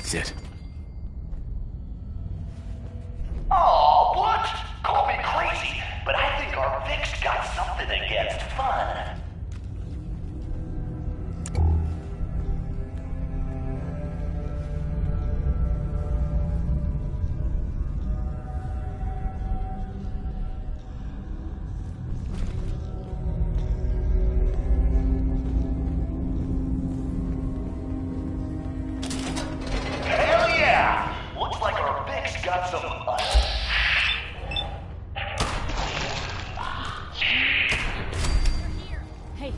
Sit. Oh, what? Call me crazy, but I think our Vic's got something against fun. Hell yeah! Looks like our Vic's got some Hey.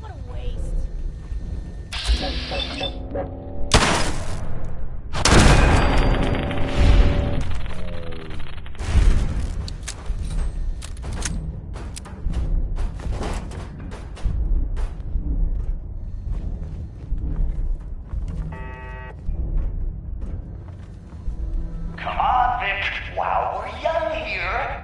What a waste. Come on, Vic, while we're young here.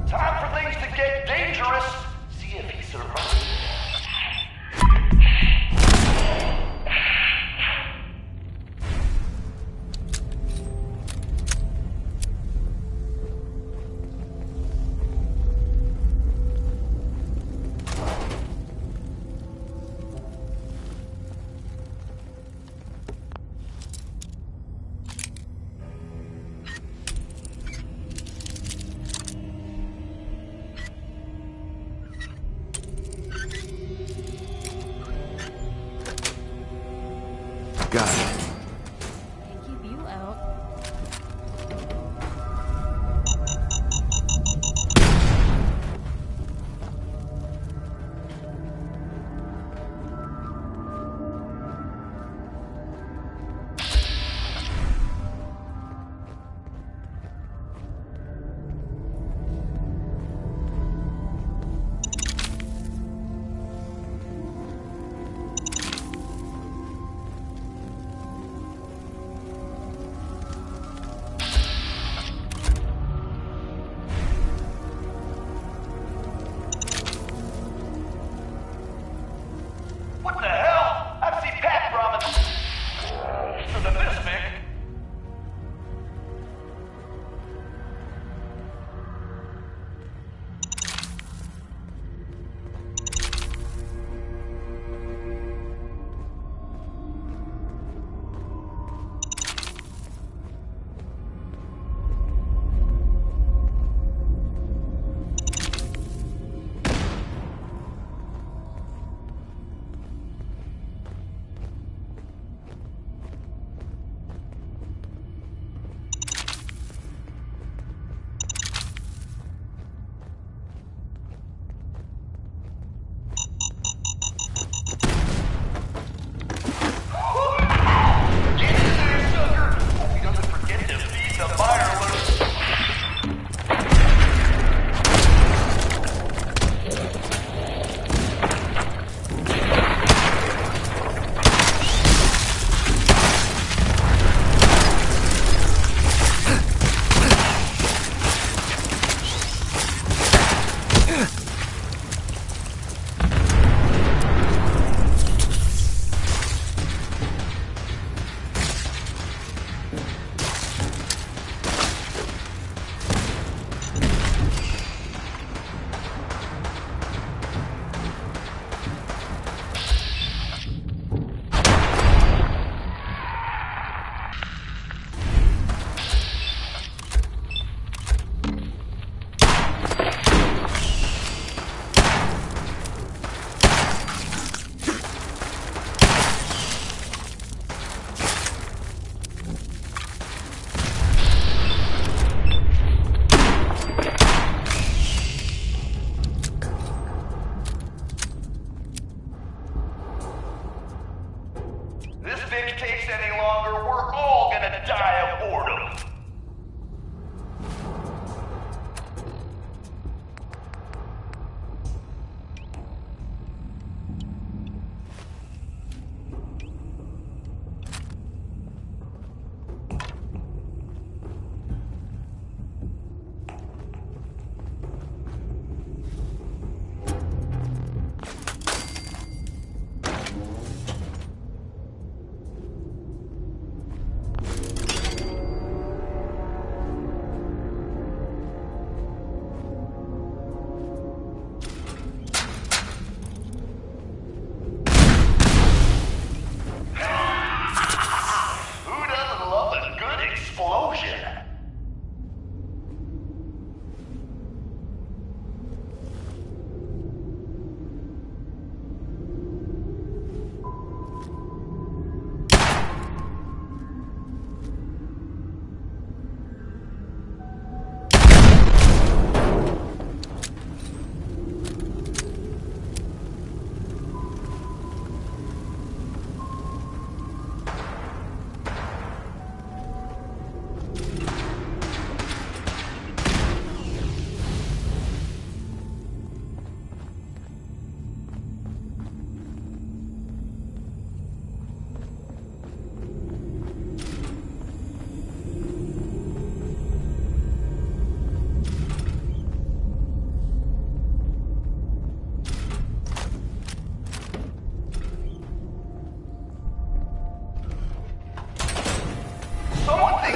Time for things to get dangerous. See if he survives. Got it. Can't keep you out.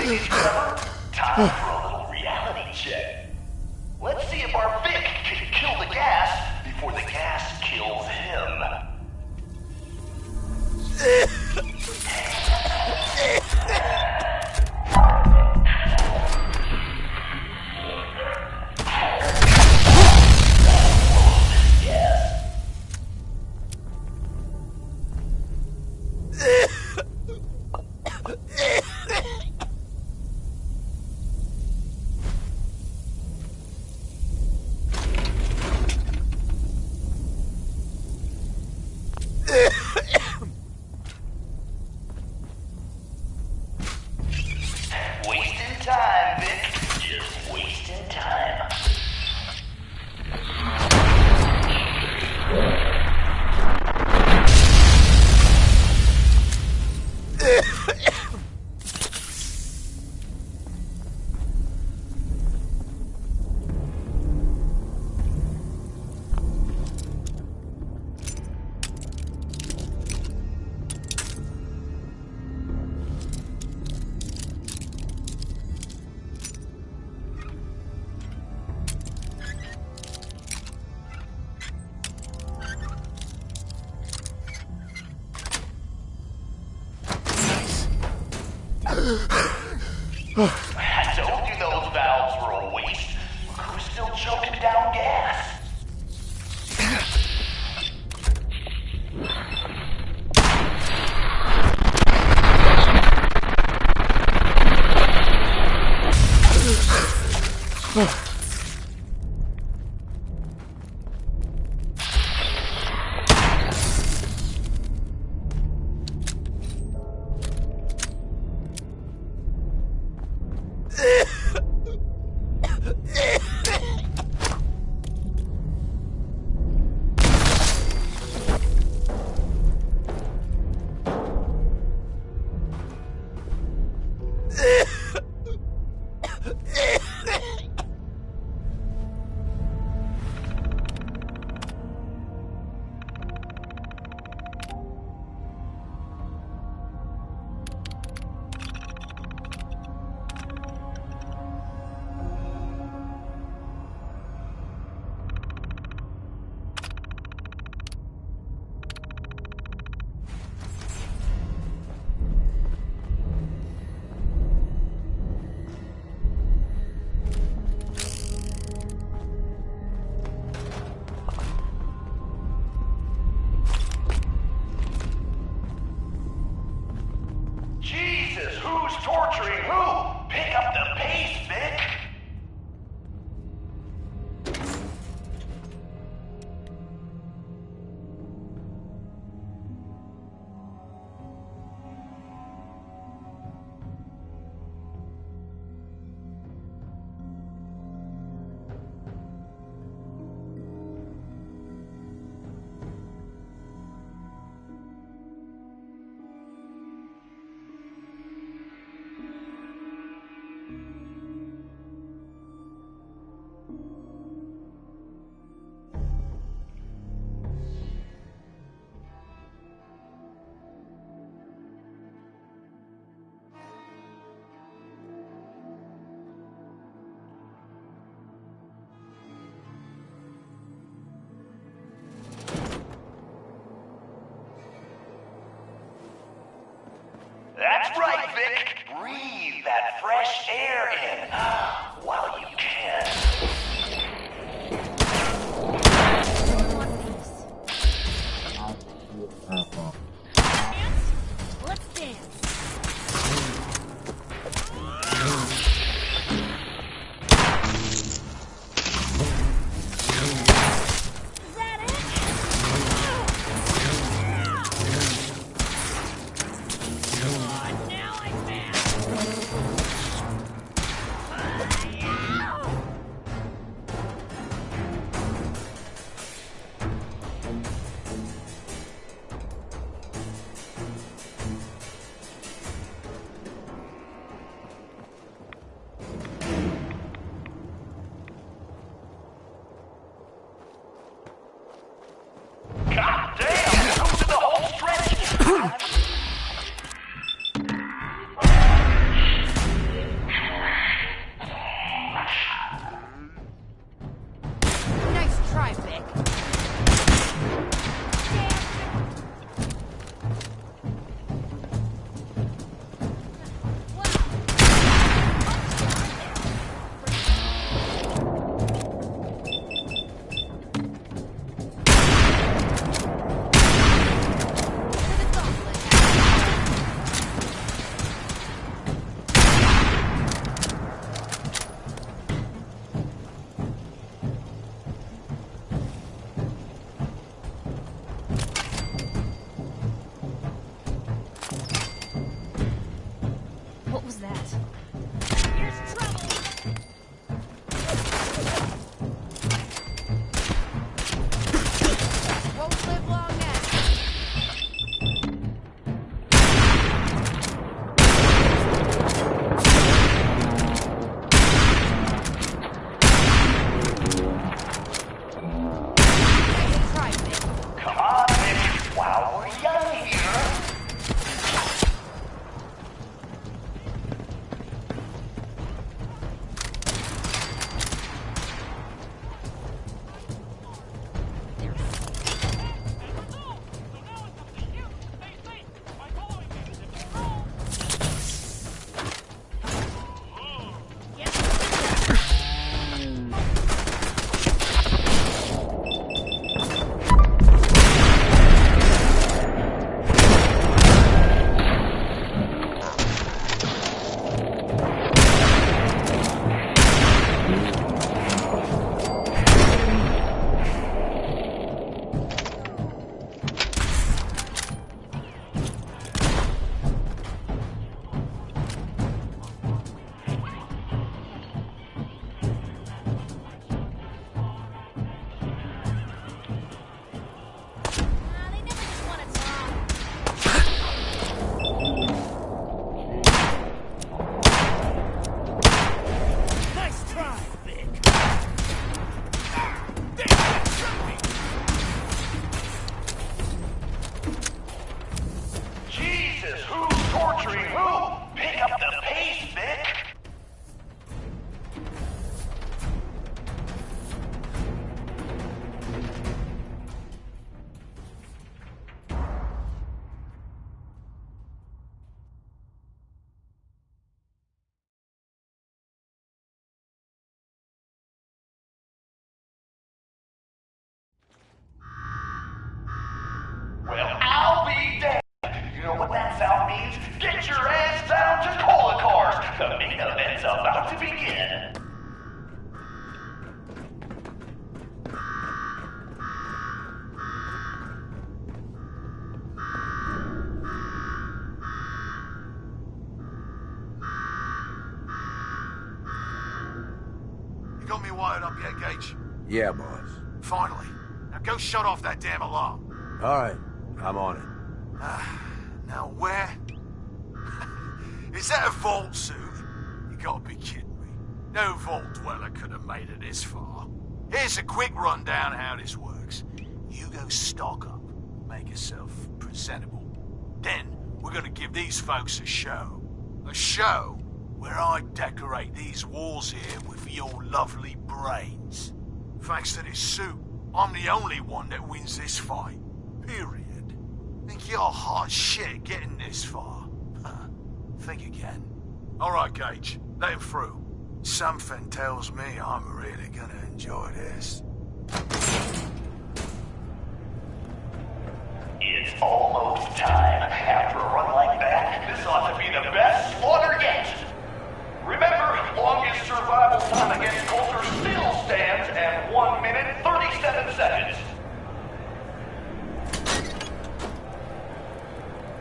ladies, Trevor. Time for a little reality check. Let's see if our Vic can kill the gas before the gas kills him. Wasting time, Vic. Just wasting time. I told you those valves were a waste. Look who's still choking down gas. Jesus, who's torturing who? Pick up the pace, Vic. That's right, Vic. Breathe that fresh air in while you can. Dance? Let's dance. Is that it? Oh, now I'm mad. got me wired up yet, Gage? Yeah, boss. Finally. Now go shut off that damn alarm. Alright, I'm on it. Now where? Is that a vault suit? You gotta be kidding me. No vault dweller could have made it this far. Here's a quick rundown how this works. You go stock up, make yourself presentable. Then we're gonna give these folks a show. A show where I decorate these walls here with your lovely brains. Thanks to this suit, I'm the only one that wins this fight. Period. Think you're hot shit getting this far? Think again. Alright, Gage. Let him through. Something tells me I'm really gonna enjoy this. It's almost time. After a run like that, this ought to be the best slaughter yet. Remember, longest survival time against Coulter still stands at 1 minute 37 seconds.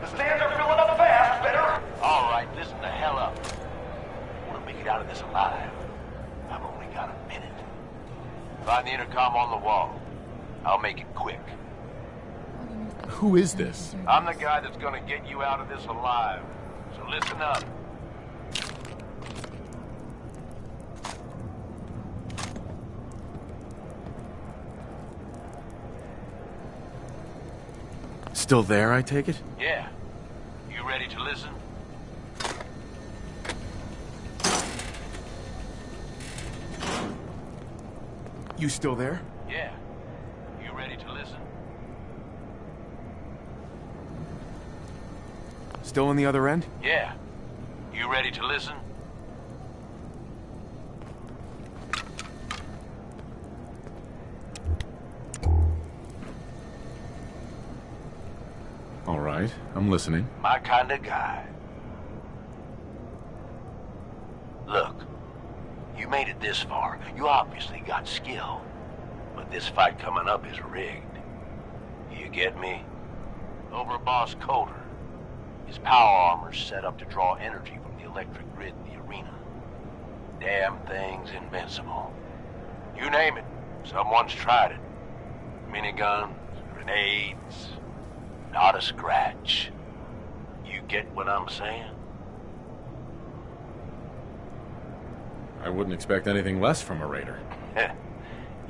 The stands are filling up fast, better. All right, listen the hell up. I want to make it out of this alive. I've only got a minute. Find the intercom on the wall. I'll make it quick. Who is this? I'm the guy that's gonna get you out of this alive. So listen up. Still there, I take it? Yeah. You ready to listen? You still there? Yeah. You ready to listen? Still on the other end? Yeah. You ready to listen? All right, I'm listening. My kind of guy. Look, you made it this far. You obviously got skill. But this fight coming up is rigged. You get me? Over Boss Coulter. His power armor's set up to draw energy from the electric grid in the arena. Damn thing's invincible. You name it, someone's tried it. Miniguns, grenades, not a scratch. You get what I'm saying? I wouldn't expect anything less from a raider.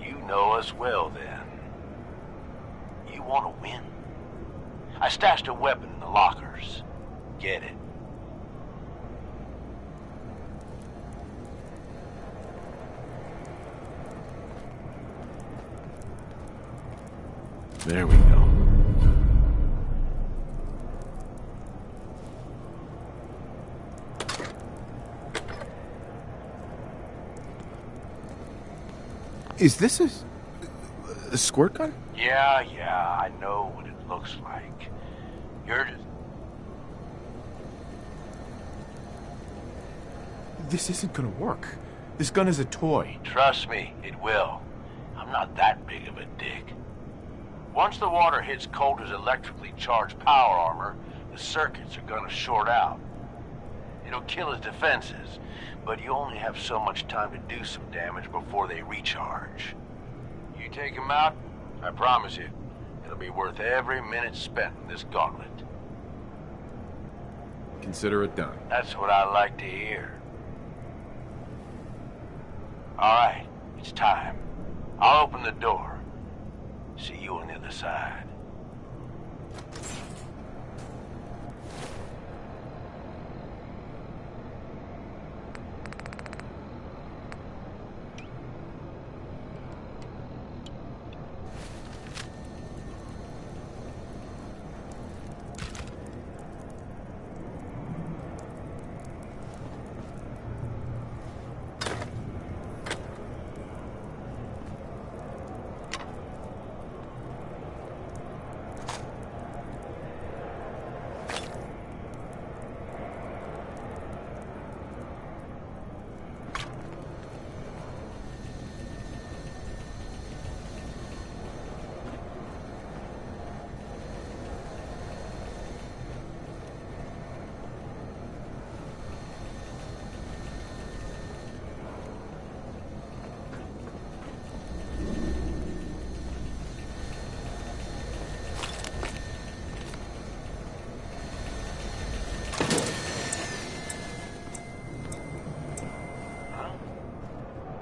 You know us well, then. You want to win? I stashed a weapon in the lockers. Get it. There we go. Is this a squirt gun? Yeah, I know what it looks like. You're just... This isn't gonna work. This gun is a toy. Trust me, it will. I'm not that big of a dick. Once the water hits Coulter's electrically charged power armor, the circuits are gonna short out. It'll kill his defenses, but you only have so much time to do some damage before they recharge. You take him out, I promise you, it'll be worth every minute spent in this gauntlet. Consider it done. That's what I like to hear. All right, it's time. I'll open the door. See you on the other side.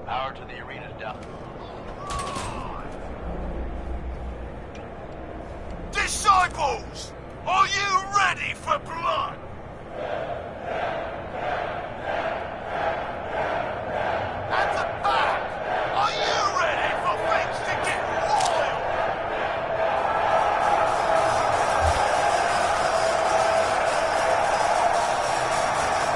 Power to the arena down. Disciples! Are you ready for blood? At the back! Are you ready for things to get wild?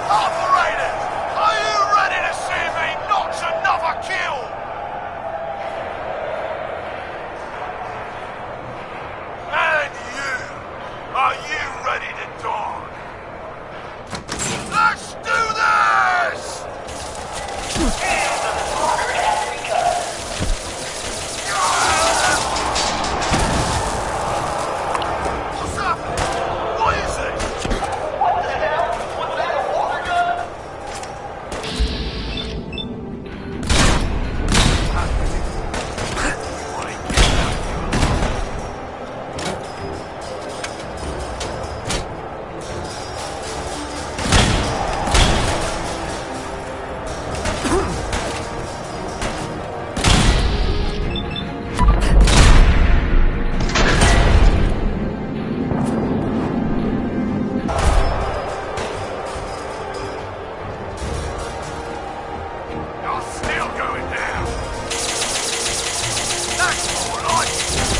Operators! Are you ready to see me notch another kill? And you! Are you ready to die? Let's do this! What's happening? What is this? What the hell? Was that a water gun? You're still going down. That's more like it.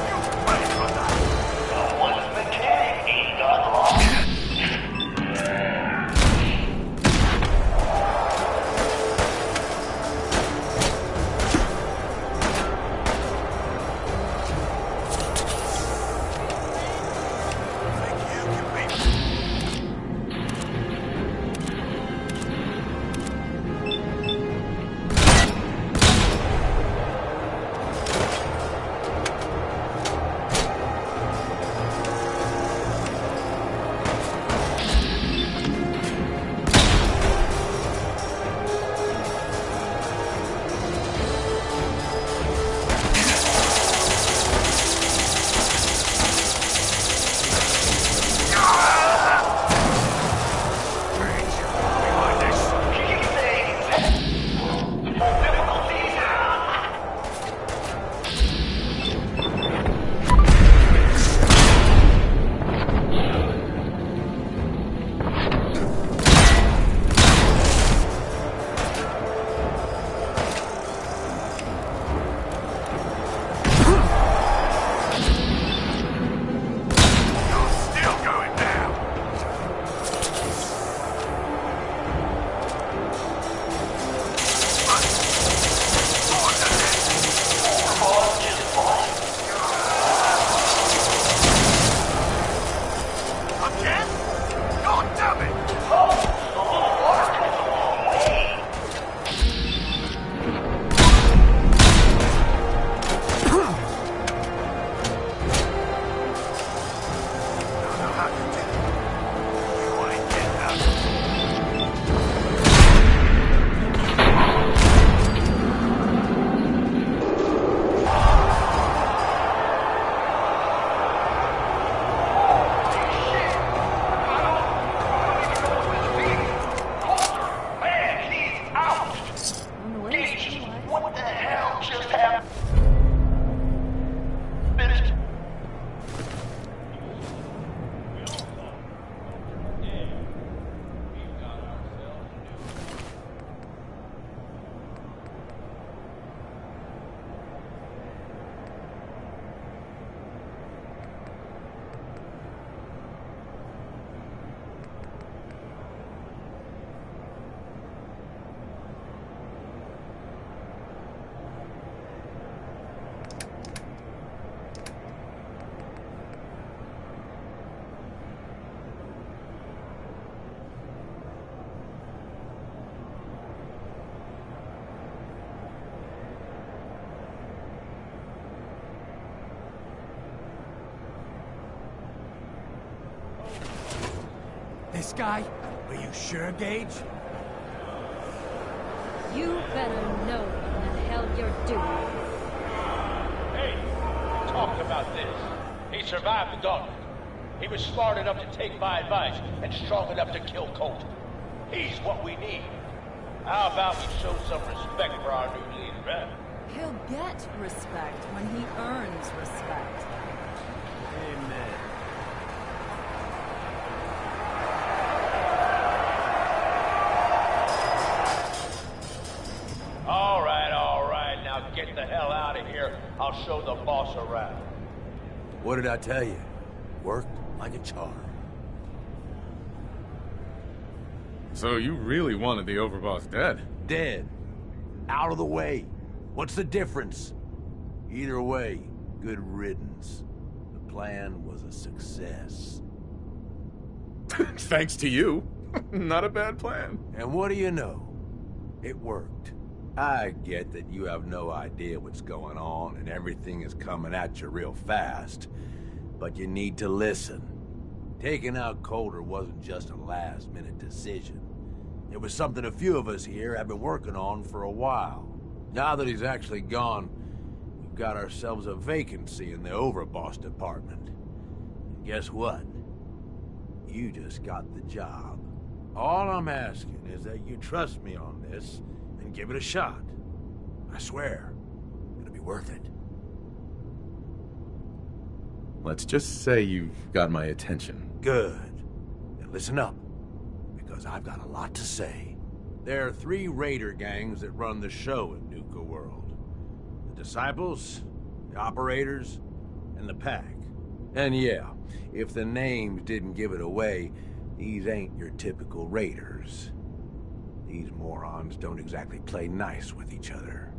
You pay for that. Someone's mechanic ain't got lost. Think you can beat me? Keep saying that. More difficulties. You're still going down. Boss just lost. Again? God damn it! Oh, the little water goes a long way. Don't know how to do it. You ain't getting out. Man, he's out. On the way, Gage, otherwise. what the hell just happened? This guy? Are you sure, Gage? You better know what the hell you're doing. Hey, talk about this. He survived the gauntlet. He was smart enough to take my advice and strong enough to kill Colt. He's what we need. How about we show some respect for our new leader, eh? He'll get respect when he earns respect. Amen. All right, now get the hell out of here. I'll show the boss around. What did I tell you? Worked like a charm. So you really wanted the overboss dead? Dead. Out of the way. What's the difference? Either way, good riddance. The plan was a success. Thanks to you. Not a bad plan. And what do you know? It worked. I get that you have no idea what's going on and everything is coming at you real fast, but you need to listen. Taking out Coulter wasn't just a last-minute decision. It was something a few of us here have been working on for a while. Now that he's actually gone, we've got ourselves a vacancy in the overboss department. And guess what? You just got the job. All I'm asking is that you trust me on this and give it a shot. I swear, it'll be worth it. Let's just say you've got my attention. Good. Now listen up, because I've got a lot to say. There are 3 raider gangs that run the show in Nuka World. The Disciples, the Operators, and the Pack. And yeah, if the names didn't give it away, these ain't your typical raiders. These morons don't exactly play nice with each other.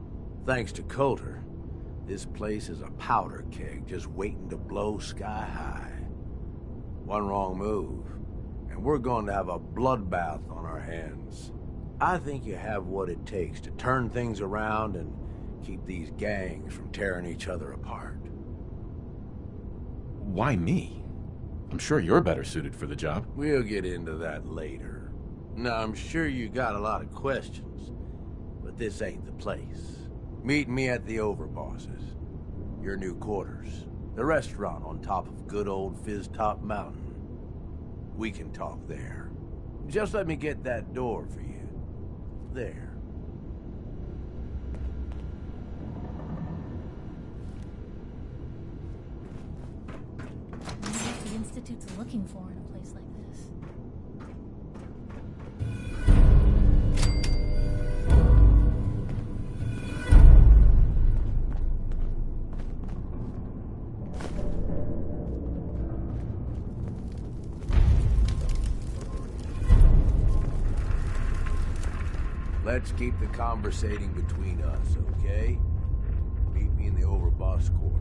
Thanks to Coulter, this place is a powder keg just waiting to blow sky high. One wrong move, and we're going to have a bloodbath on our hands. I think you have what it takes to turn things around and keep these gangs from tearing each other apart. Why me? I'm sure you're better suited for the job. We'll get into that later. Now, I'm sure you got a lot of questions, but this ain't the place. Meet me at the Overbosses, your new quarters, the restaurant on top of good old Fizz Top Mountain. We can talk there. Just let me get that door for you. There. What the Institute's looking for in a place like this. Let's keep the conversating between us, okay? Meet me in the Overboss quarters.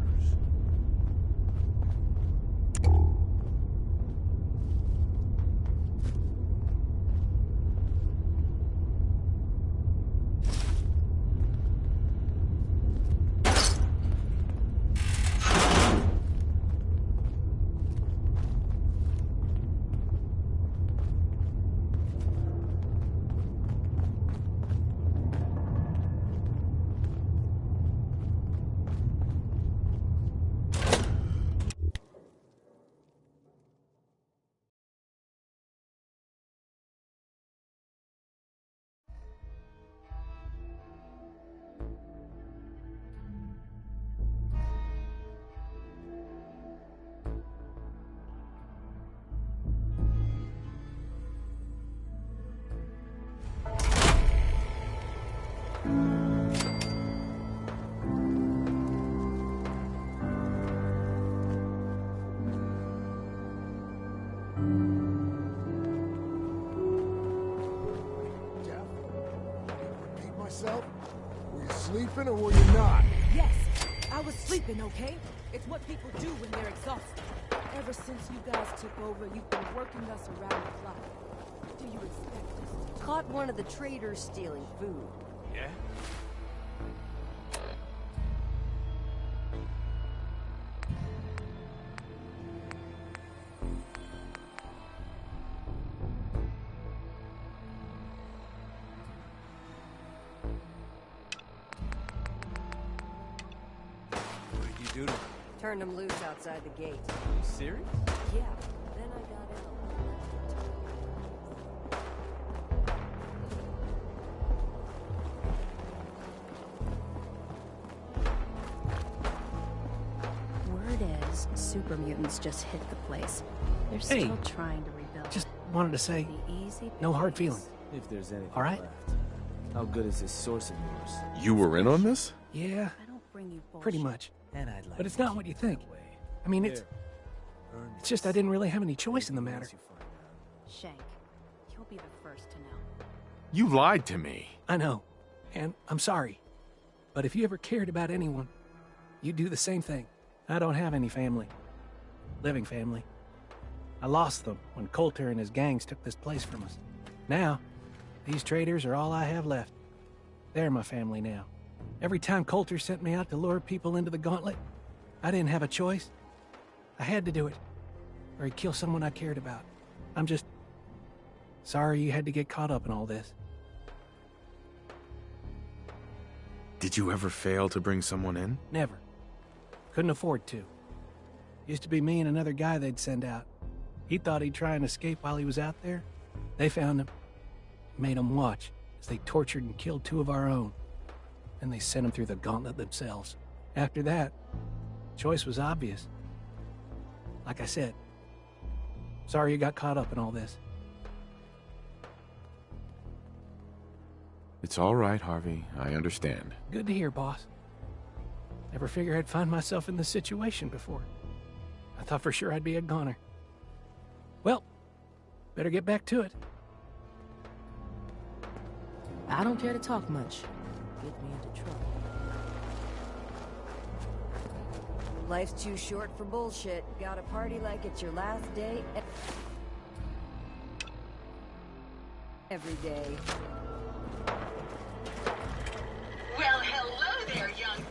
Were you sleeping or were you not? Yes, I was sleeping, okay? It's what people do when they're exhausted. Ever since you guys took over, you've been working us around the clock. Do you expect us to... Caught one of the traders stealing food. Yeah? Turned him loose outside the gate. Serious? Yeah, then I got ill. Word is, super mutants just hit the place. They're Hey, still trying to rebuild. Just wanted to say, The easy no hard pickings. feelings. If there's anything All right? left. How good is this source of yours? You were in on this? Yeah, I don't bring you bullshit. pretty much. And I'd like But it's to not what you keep it think. that way. I mean, it's Here, earn it's just I this. didn't really have any choice in the Anything matter. else you find out. Shank, you'll be the first to know. You lied to me. I know, and I'm sorry. But if you ever cared about anyone, you'd do the same thing. I don't have any family. Living family. I lost them when Coulter and his gangs took this place from us. Now, these traitors are all I have left. They're my family now. Every time Coulter sent me out to lure people into the gauntlet, I didn't have a choice. I had to do it, or he'd kill someone I cared about. I'm just sorry you had to get caught up in all this. Did you ever fail to bring someone in? Never. Couldn't afford to. Used to be me and another guy they'd send out. He thought he'd try and escape while he was out there. They found him. Made him watch as they tortured and killed 2 of our own. And they sent him through the gauntlet themselves. After that, choice was obvious. Like I said, sorry you got caught up in all this. It's all right, Harvey. I understand. Good to hear, boss. Never figured I'd find myself in this situation before. I thought for sure I'd be a goner. Well, better get back to it. I don't care to talk much. Get me into trouble. Life's too short for bullshit. Gotta party like it's your last day. Every day. Well, hello there, young...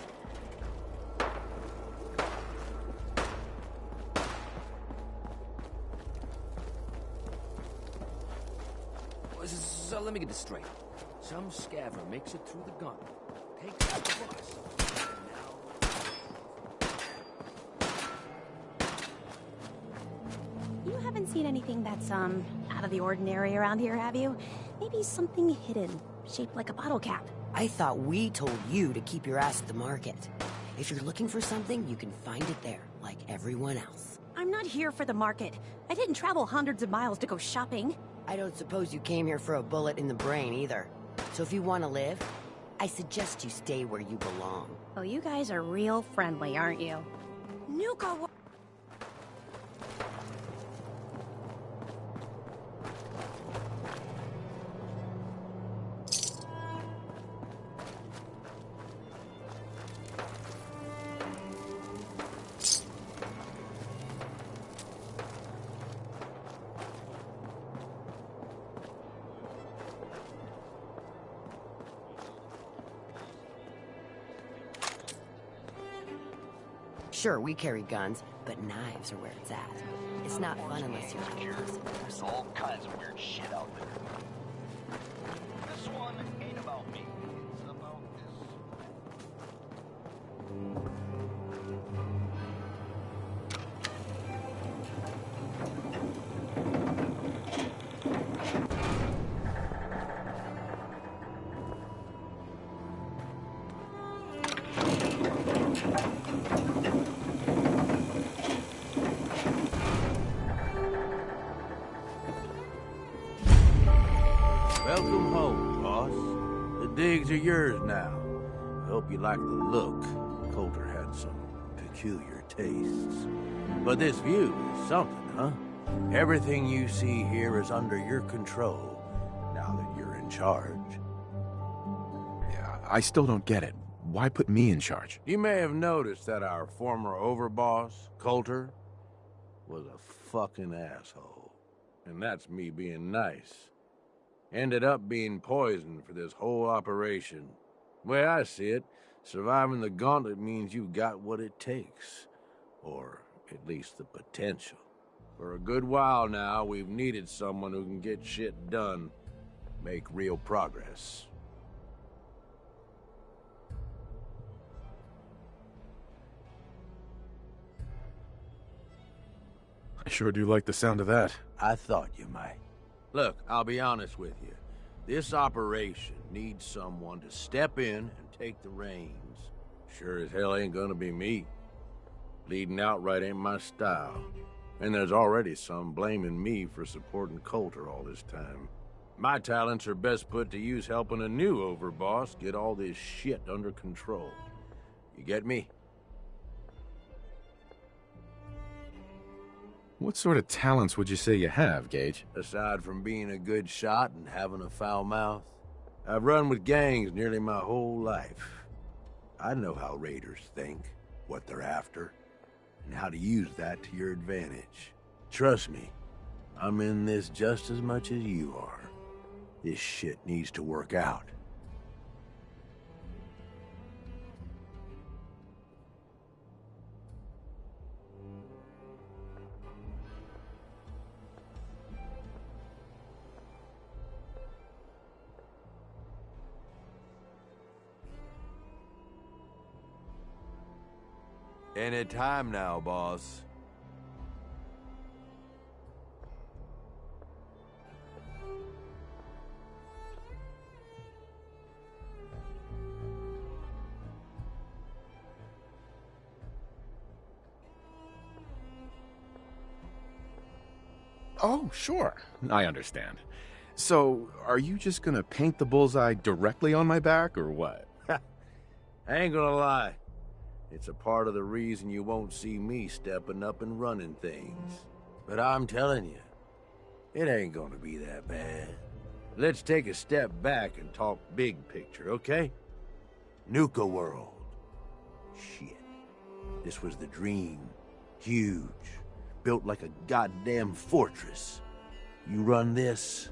So let me get this straight. Some scaver makes it through the gauntlet, takes out the boss. You haven't seen anything that's, out of the ordinary around here, have you? Maybe something hidden, shaped like a bottle cap. I thought we told you to keep your ass at the market. If you're looking for something, you can find it there, like everyone else. I'm not here for the market. I didn't travel hundreds of miles to go shopping. I don't suppose you came here for a bullet in the brain either. So if you want to live, I suggest you stay where you belong. Oh, you guys are real friendly, aren't you? Nuka... Sure, we carry guns, but knives are where it's at. It's not fun unless you're a person. There's all kinds of weird shit out there. This one ain't about me. It's about this. Welcome home, boss. The digs are yours now. I hope you like the look. Coulter had some peculiar tastes. But this view is something, huh? Everything you see here is under your control, now that you're in charge. Yeah, I still don't get it. Why put me in charge? You may have noticed that our former overboss, Coulter, was a fucking asshole. And that's me being nice. Ended up being poisoned for this whole operation. The way I see it, surviving the gauntlet means you've got what it takes. Or at least the potential. For a good while now, we've needed someone who can get shit done, make real progress. I sure do like the sound of that. I thought you might. Look, I'll be honest with you. This operation needs someone to step in and take the reins. Sure as hell ain't gonna be me. Leading outright ain't my style. And there's already some blaming me for supporting Coulter all this time. My talents are best put to use helping a new overboss get all this shit under control. You get me? What sort of talents would you say you have, Gage? Aside from being a good shot and having a foul mouth, I've run with gangs nearly my whole life. I know how raiders think, what they're after, and how to use that to your advantage. Trust me, I'm in this just as much as you are. This shit needs to work out. Any time now, boss. Oh, sure. I understand. So, are you just gonna paint the bullseye directly on my back, or what? I ain't gonna lie. It's a part of the reason you won't see me stepping up and running things. But I'm telling you, it ain't gonna be that bad. Let's take a step back and talk big picture, okay? Nuka World. Shit. This was the dream. Huge. Built like a goddamn fortress. You run this,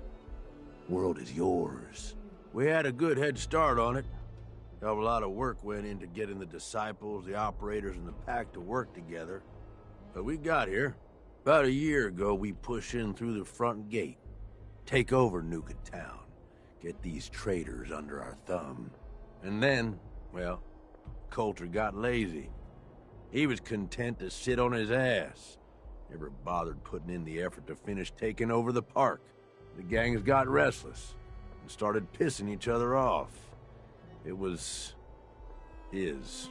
world is yours. We had a good head start on it. A lot of work went into getting the disciples, the operators, and the pack to work together. But we got here. About a year ago, we pushed in through the front gate. Take over Nuka Town. Get these traitors under our thumb. And then, well, Coulter got lazy. He was content to sit on his ass. Never bothered putting in the effort to finish taking over the park. The gangs got restless and started pissing each other off. It is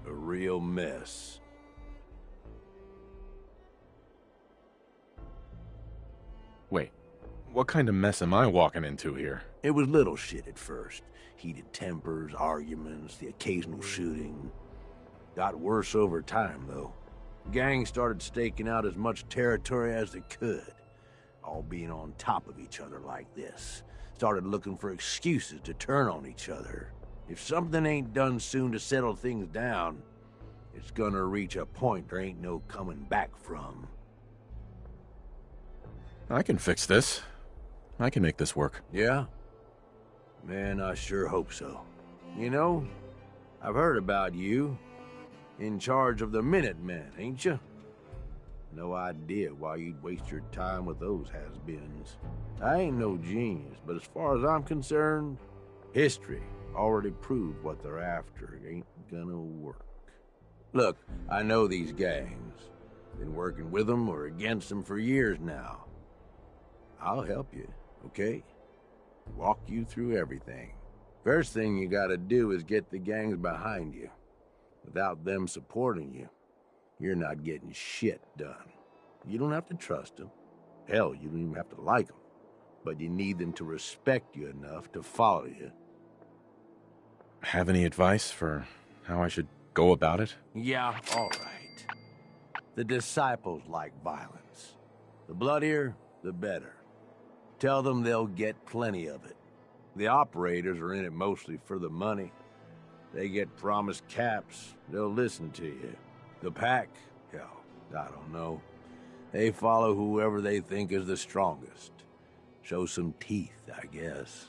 a real mess. Wait, what kind of mess am I walking into here? It was little shit at first. Heated tempers, arguments, the occasional shooting. Got worse over time, though. Gangs started staking out as much territory as they could, all being on top of each other like this. Started looking for excuses to turn on each other. If something ain't done soon to settle things down, it's gonna reach a point there ain't no coming back from. I can fix this. I can make this work. Yeah? Man, I sure hope so. You know, I've heard about you. In charge of the Minutemen, ain't you? No idea why you'd waste your time with those has-beens. I ain't no genius, but as far as I'm concerned, history already proved what they're after ain't gonna work. Look, I know these gangs. Been working with them or against them for years now. I'll help you, okay? Walk you through everything. First thing you gotta do is get the gangs behind you. Without them supporting you, you're not getting shit done. You don't have to trust them. Hell, you don't even have to like them. But you need them to respect you enough to follow you. Have any advice for how I should go about it? Yeah, all right. The disciples like violence. The bloodier, the better. Tell them they'll get plenty of it. The operators are in it mostly for the money. They get promised caps, they'll listen to you. The pack, hell, I don't know. They follow whoever they think is the strongest. Show some teeth, I guess.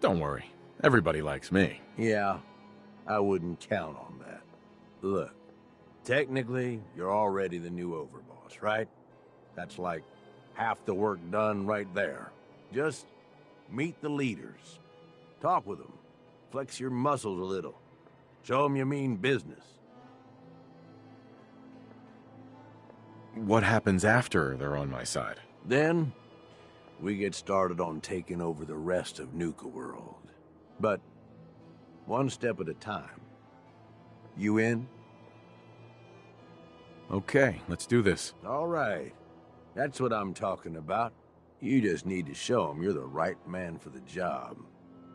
Don't worry. Everybody likes me. Yeah, I wouldn't count on that. Look, technically, you're already the new overboss, right? That's like half the work done right there. Just Meet the leaders. Talk with them. Flex your muscles a little. Show them you mean business. What happens after they're on my side? Then, we get started on taking over the rest of Nuka World. But, one step at a time. You in? Okay, let's do this. All right. That's what I'm talking about. You just need to show them you're the right man for the job.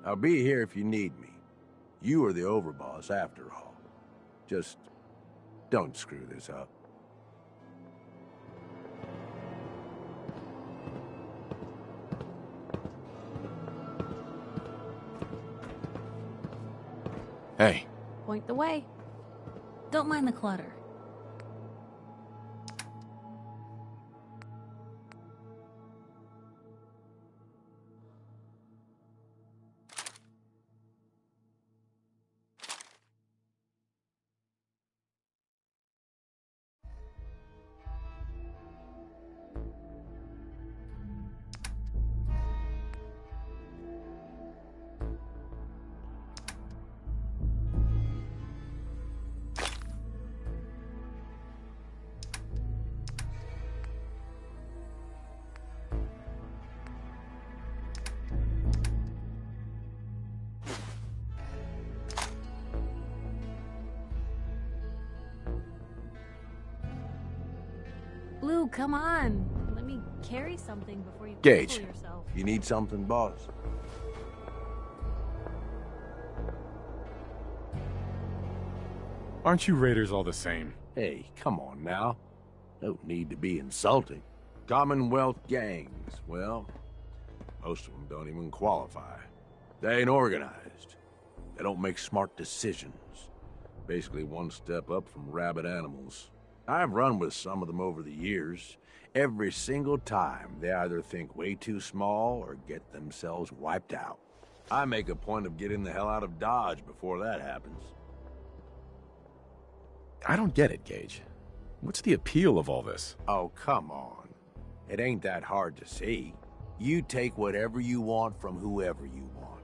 I'll be here if you need me. You are the overboss after all. Just don't screw this up. Hey. Point the way. Don't mind the clutter. Blue, come on. Let me carry something before you Gage, cripple yourself. you need something, boss? Aren't you Raiders all the same? Hey, come on now. No need to be insulting. Commonwealth gangs, well, most of them don't even qualify. They ain't organized. They don't make smart decisions. Basically one step up from rabid animals. I've run with some of them over the years. Every single time, they either think way too small or get themselves wiped out. I make a point of getting the hell out of Dodge before that happens. I don't get it, Gage. What's the appeal of all this? Oh, come on. It ain't that hard to see. You take whatever you want from whoever you want.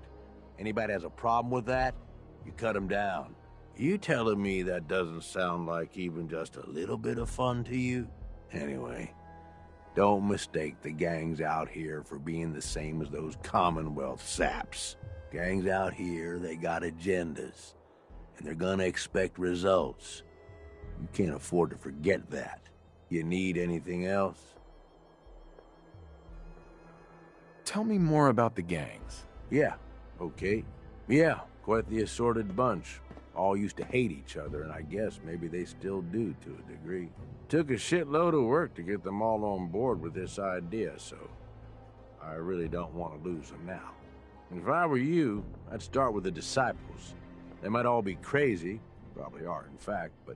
Anybody has a problem with that, you cut them down. You telling me that doesn't sound like even just a little bit of fun to you? Anyway, don't mistake the gangs out here for being the same as those Commonwealth saps. Gangs out here, they got agendas, and they're gonna expect results. You can't afford to forget that. You need anything else? Tell me more about the gangs. Yeah, okay. Yeah, quite the assorted bunch. All used to hate each other, and I guess maybe they still do to a degree. Took a shitload of work to get them all on board with this idea, so I really don't want to lose them now. If I were you, I'd start with the disciples. They might all be crazy, probably are in fact, but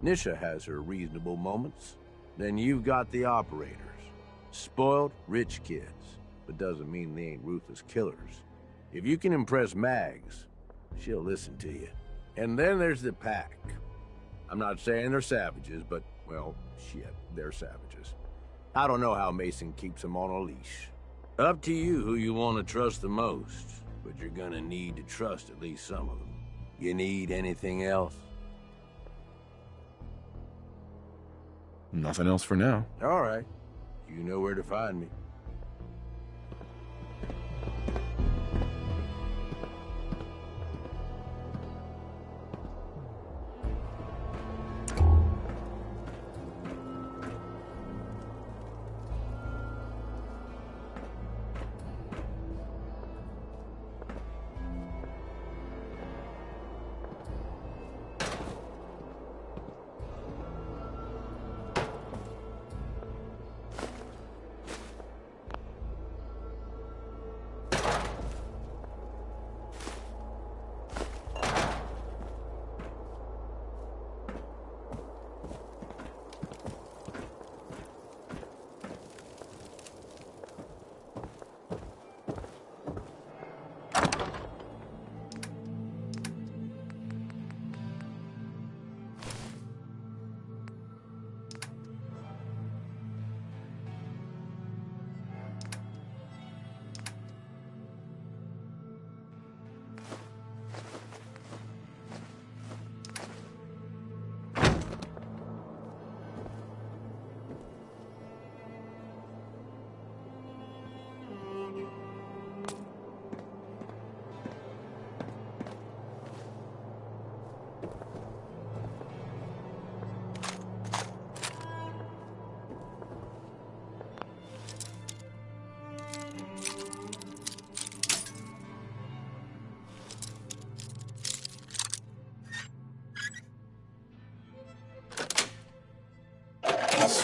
Nisha has her reasonable moments. Then you've got the operators. Spoiled, rich kids, but doesn't mean they ain't ruthless killers. If you can impress Mags, she'll listen to you. And then there's the pack. I'm not saying they're savages, but, well, shit, they're savages. I don't know how Mason keeps them on a leash. Up to you who you want to trust the most, but you're gonna need to trust at least some of them. You need anything else? Nothing else for now. All right. You know where to find me.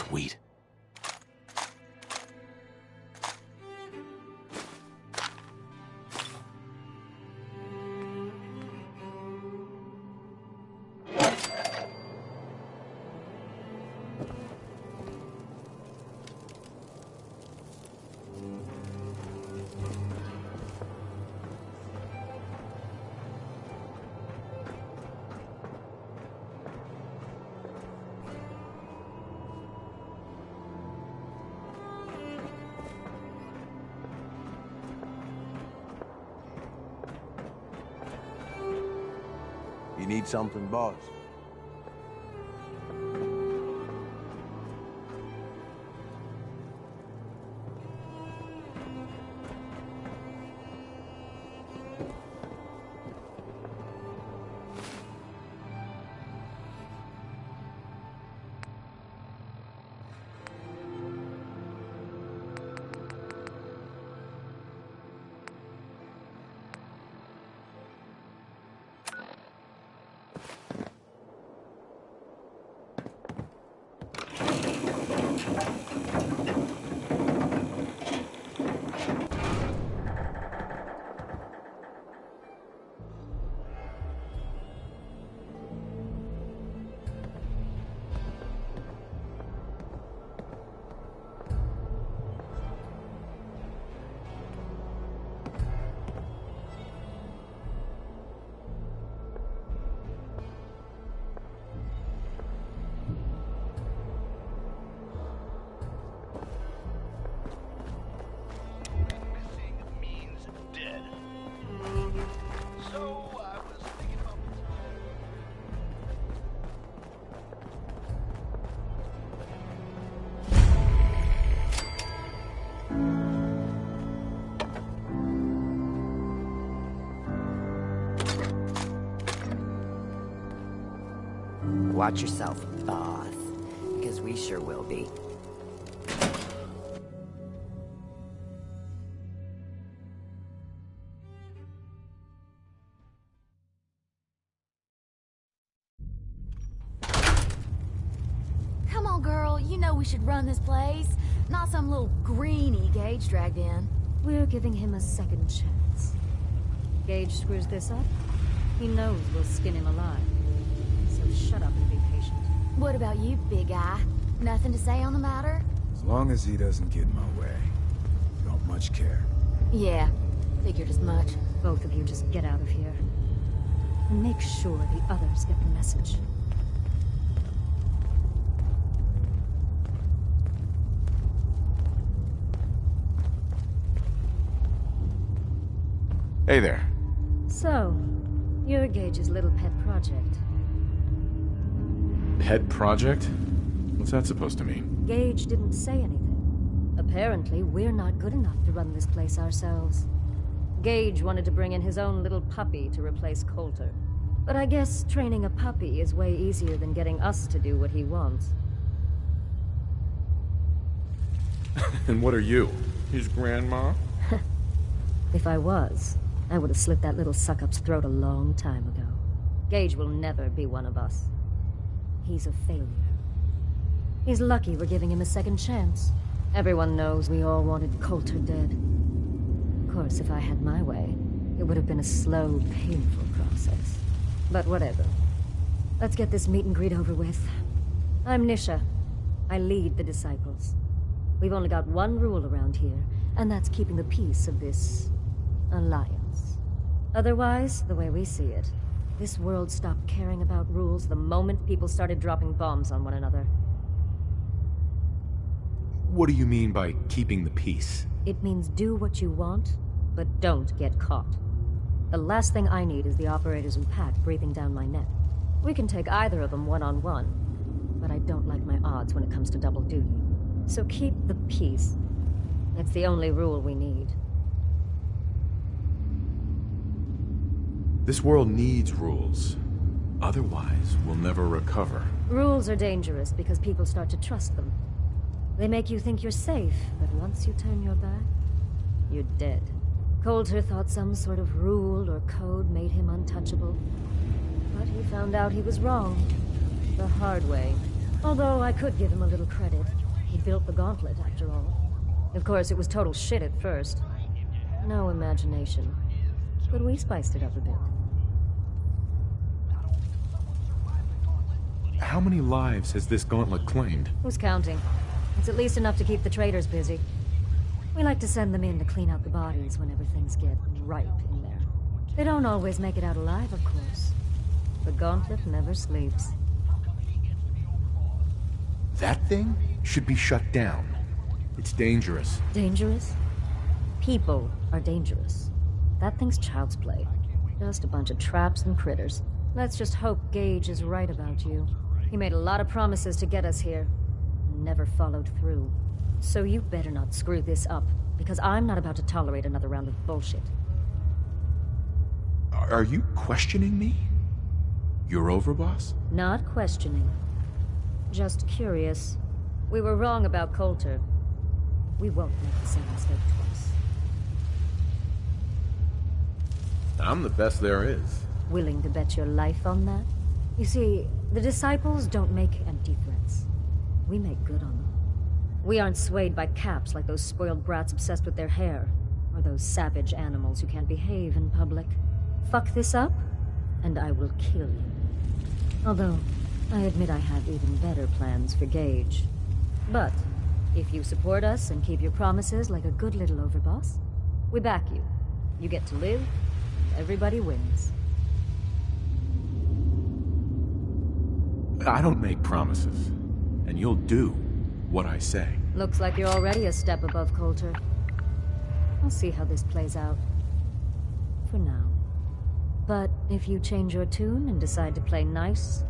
Sweet. You need something, boss? Watch yourself, boss. Because we sure will be. Come on, girl. You know we should run this place. Not some little greenie Gage dragged in. We're giving him a second chance. Gage screws this up, he knows we'll skin him alive. So shut up and be patient. What about you, big guy? Nothing to say on the matter? As long as he doesn't get in my way. Don't much care. Yeah, figured as much. Both of you just get out of here. And make sure the others get the message. Hey there. So, you're Gage's little pet project. Pet project? What's that supposed to mean? Gage didn't say anything. Apparently, we're not good enough to run this place ourselves. Gage wanted to bring in his own little puppy to replace Coulter. But I guess training a puppy is way easier than getting us to do what he wants. And what are you? His grandma? If I was, I would have slit that little suck-up's throat a long time ago. Gage will never be one of us. He's a failure. He's lucky we're giving him a second chance. Everyone knows we all wanted Coulter dead. Of course, if I had my way, it would have been a slow, painful process. But whatever. Let's get this meet and greet over with. I'm Nisha. I lead the Disciples. We've only got one rule around here, and that's keeping the peace of this alliance. Otherwise, the way we see it, this world stopped caring about rules the moment people started dropping bombs on one another. What do you mean by keeping the peace? It means do what you want, but don't get caught. The last thing I need is the operators and Pack breathing down my neck. We can take either of them one-on-one, but I don't like my odds when it comes to double duty. So keep the peace. It's the only rule we need. This world needs rules. Otherwise, we'll never recover. Rules are dangerous because people start to trust them. They make you think you're safe, but once you turn your back, you're dead. Coulter thought some sort of rule or code made him untouchable. But he found out he was wrong. The hard way. Although I could give him a little credit. He built the gauntlet, after all. Of course, it was total shit at first. No imagination. But we spiced it up a bit. How many lives has this gauntlet claimed? Who's counting? It's at least enough to keep the traders busy. We like to send them in to clean out the bodies whenever things get ripe in there. They don't always make it out alive, of course. The gauntlet never sleeps. That thing should be shut down. It's dangerous. Dangerous? People are dangerous. That thing's child's play. Just a bunch of traps and critters. Let's just hope Gage is right about you. He made a lot of promises to get us here, and never followed through. So you better not screw this up, because I'm not about to tolerate another round of bullshit. Are you questioning me? You're over, boss? Not questioning. Just curious. We were wrong about Coulter. We won't make the same mistake twice. I'm the best there is. Willing to bet your life on that? You see, the Disciples don't make empty threats. We make good on them. We aren't swayed by caps like those spoiled brats obsessed with their hair, or those savage animals who can't behave in public. Fuck this up, and I will kill you. Although, I admit I have even better plans for Gage. But, if you support us and keep your promises like a good little overboss, we back you. You get to live, and everybody wins. I don't make promises, and you'll do what I say. Looks like you're already a step above Coulter. I'll see how this plays out. For now. But if you change your tune and decide to play nice,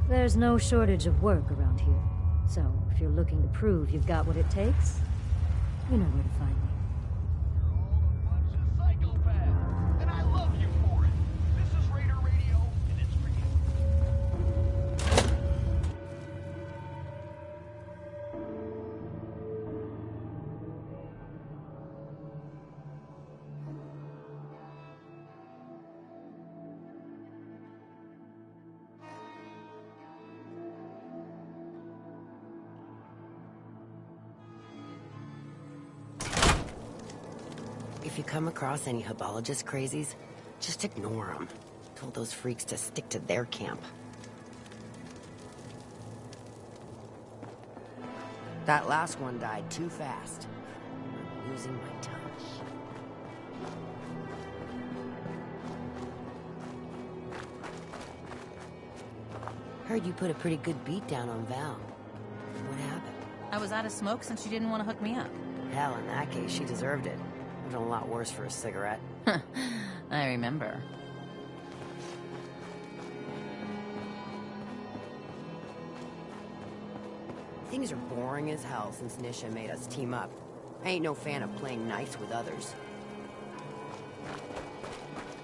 there's no shortage of work around here. So, if you're looking to prove you've got what it takes, you know where to find me. If you come across any Hebologist crazies, just ignore them. Told those freaks to stick to their camp. That last one died too fast. I'm losing my touch. Heard you put a pretty good beat down on Val. What happened? I was out of smoke since she didn't want to hook me up. Hell, in that case, she deserved it. I've done a lot worse for a cigarette. I remember. Things are boring as hell since Nisha made us team up. I ain't no fan of playing nice with others.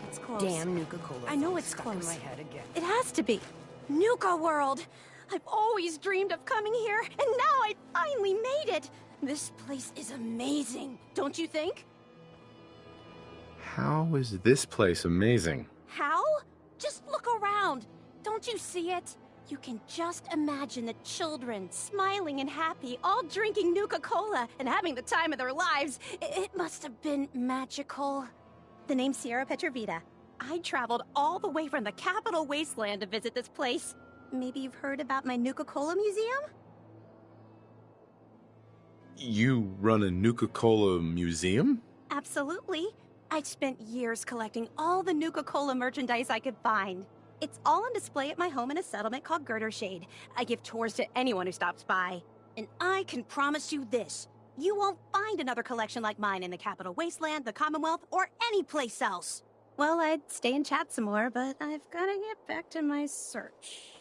It's close. Damn Nuka-Cola. I know it's stuck close. in my head again. It has to be. Nuka World! I've always dreamed of coming here, and now I finally made it! This place is amazing, don't you think? How is this place amazing? How? Just look around. Don't you see it? You can just imagine the children, smiling and happy, all drinking Nuka-Cola and having the time of their lives. It must have been magical. The name's Sierra Petrovita. I traveled all the way from the capital wasteland to visit this place. Maybe you've heard about my Nuka-Cola museum? You run a Nuka-Cola museum? Absolutely. I've spent years collecting all the Nuka-Cola merchandise I could find. It's all on display at my home in a settlement called Girdershade. I give tours to anyone who stops by. And I can promise you this. You won't find another collection like mine in the Capital Wasteland, the Commonwealth, or any place else. Well, I'd stay and chat some more, but I've gotta get back to my search.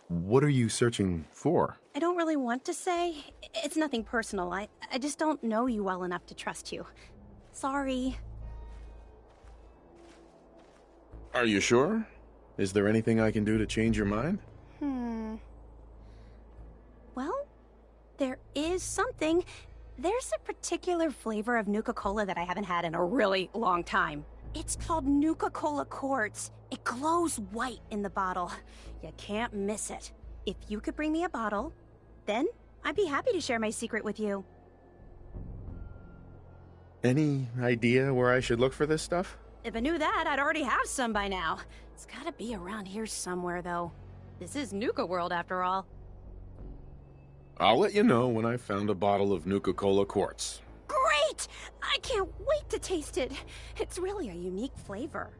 What are you searching for? I don't really want to say. It's nothing personal. I just don't know you well enough to trust you. Sorry. Are you sure? Is there anything I can do to change your mind? Well, there is something. There's a particular flavor of Nuka-Cola that I haven't had in a really long time. It's called Nuka-Cola Quartz. It glows white in the bottle. You can't miss it. If you could bring me a bottle, then I'd be happy to share my secret with you. Any idea where I should look for this stuff? If I knew that, I'd already have some by now. It's gotta be around here somewhere, though. This is Nuka World, after all. I'll let you know when I've found a bottle of Nuka-Cola Quartz. Great! I can't wait to taste it. It's really a unique flavor.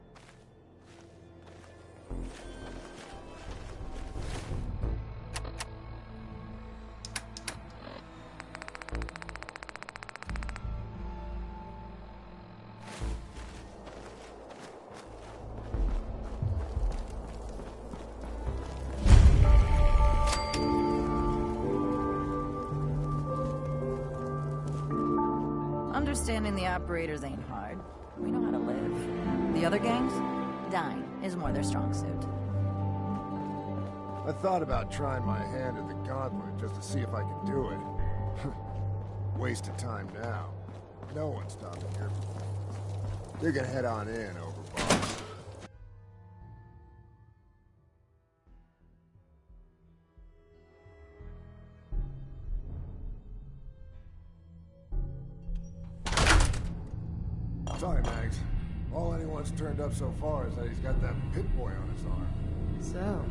Understanding the operators ain't hard. We know how to live. The other gangs? Dying is more their strong suit. I thought about trying my hand at the gauntlet just to see if I could do it. Waste of time now. No one's stopping here. You can head on in, Overboss. Sorry, Max. All anyone's turned up so far is that he's got that pit boy on his arm. So,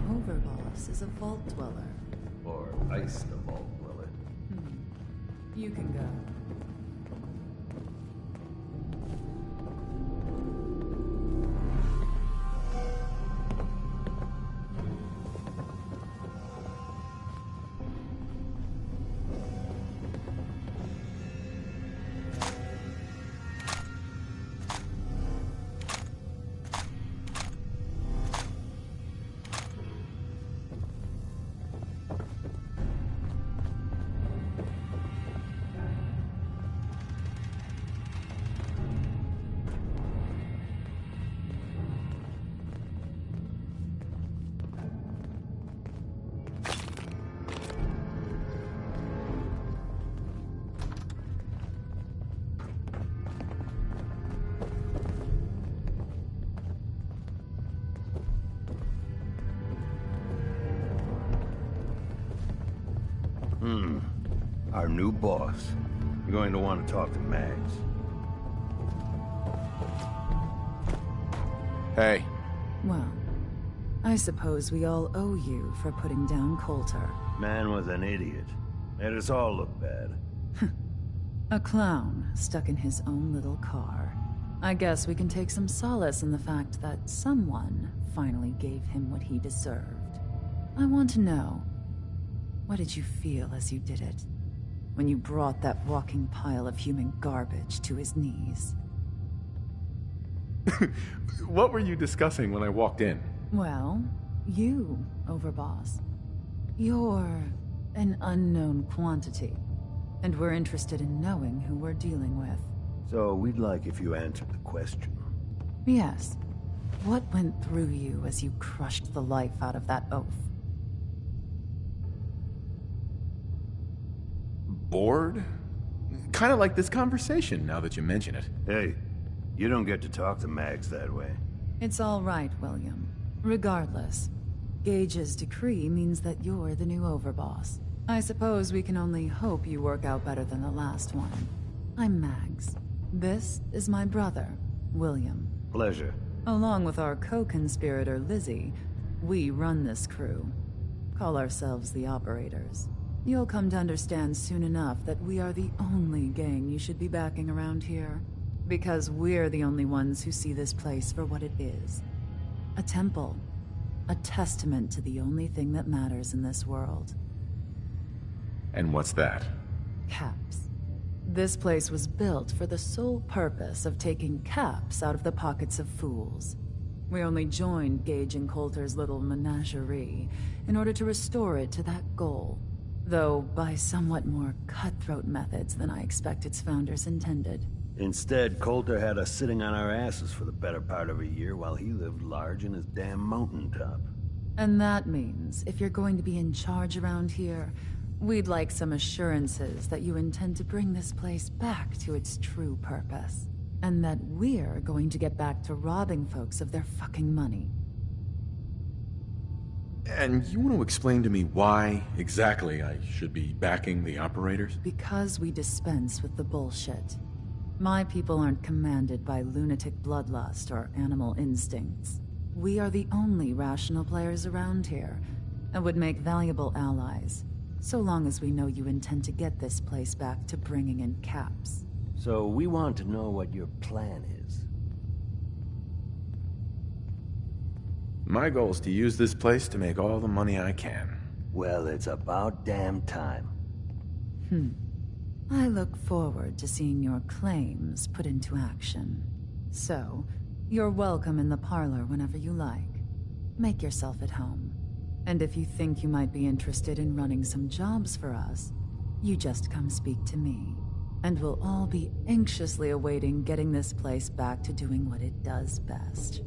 our Overboss is a vault dweller. Or ice the vault dweller. You can go. Our new boss. You're going to want to talk to Mags. Hey. Well, I suppose we all owe you for putting down Coulter. Man was an idiot. Made us all look bad. A clown stuck in his own little car. I guess we can take some solace in the fact that someone finally gave him what he deserved. I want to know, what did you feel as you did it? When you brought that walking pile of human garbage to his knees? What were you discussing when I walked in? Well, you, Overboss. You're an unknown quantity, and we're interested in knowing who we're dealing with. So we'd like if you answered the question. Yes. What went through you as you crushed the life out of that oaf? Bored? Kind of like this conversation, now that you mention it. Hey, you don't get to talk to Mags that way. It's all right, William. Regardless, Gage's decree means that you're the new Overboss. I suppose we can only hope you work out better than the last one. I'm Mags. This is my brother, William. Pleasure. Along with our co-conspirator, Lizzie, we run this crew. Call ourselves the Operators. You'll come to understand soon enough that we are the only gang you should be backing around here. Because we're the only ones who see this place for what it is. A temple. A testament to the only thing that matters in this world. And what's that? Caps. This place was built for the sole purpose of taking caps out of the pockets of fools. We only joined Gage and Coulter's little menagerie in order to restore it to that goal. Though by somewhat more cutthroat methods than I expect its founders intended. Instead, Coulter had us sitting on our asses for the better part of a year while he lived large in his damn mountaintop. And that means, if you're going to be in charge around here, we'd like some assurances that you intend to bring this place back to its true purpose. And that we're going to get back to robbing folks of their fucking money. And you want to explain to me why exactly I should be backing the operators? Because we dispense with the bullshit. My people aren't commanded by lunatic bloodlust or animal instincts. We are the only rational players around here, and would make valuable allies, so long as we know you intend to get this place back to bringing in caps. So we want to know what your plan is. My goal is to use this place to make all the money I can. Well, it's about damn time. I look forward to seeing your claims put into action. So, you're welcome in the parlor whenever you like. Make yourself at home. And if you think you might be interested in running some jobs for us, you just come speak to me. And we'll all be anxiously awaiting getting this place back to doing what it does best.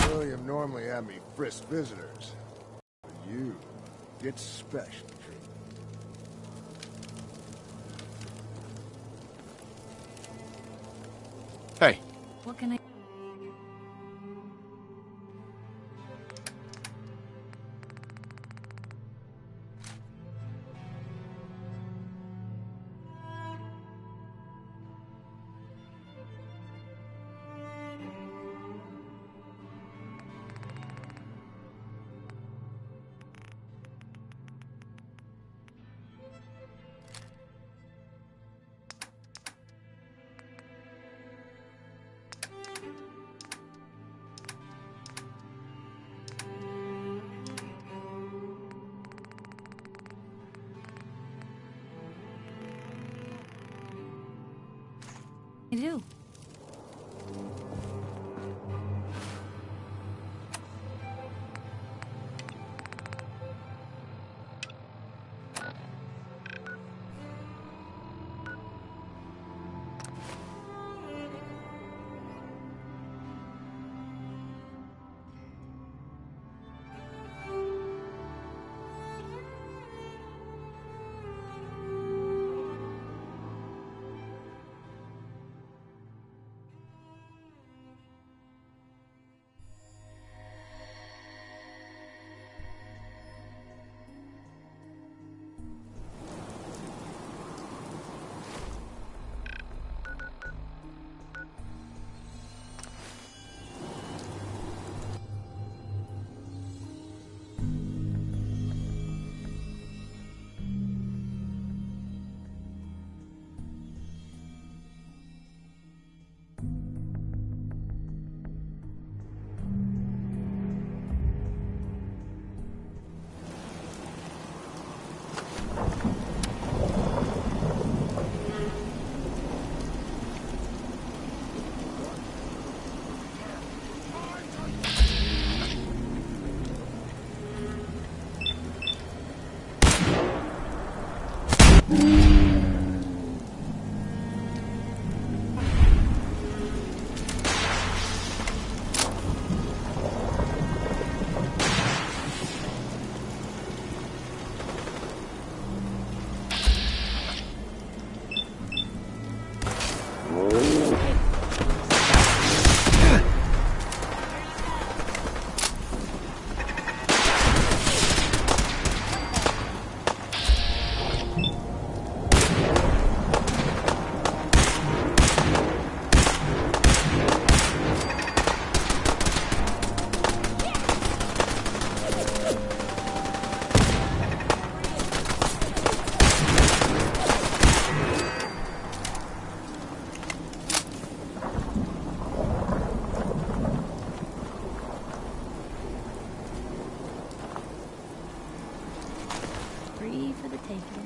William normally had me frisk visitors. But you get special treatment. Hey. What can I... You do. Free for the taking.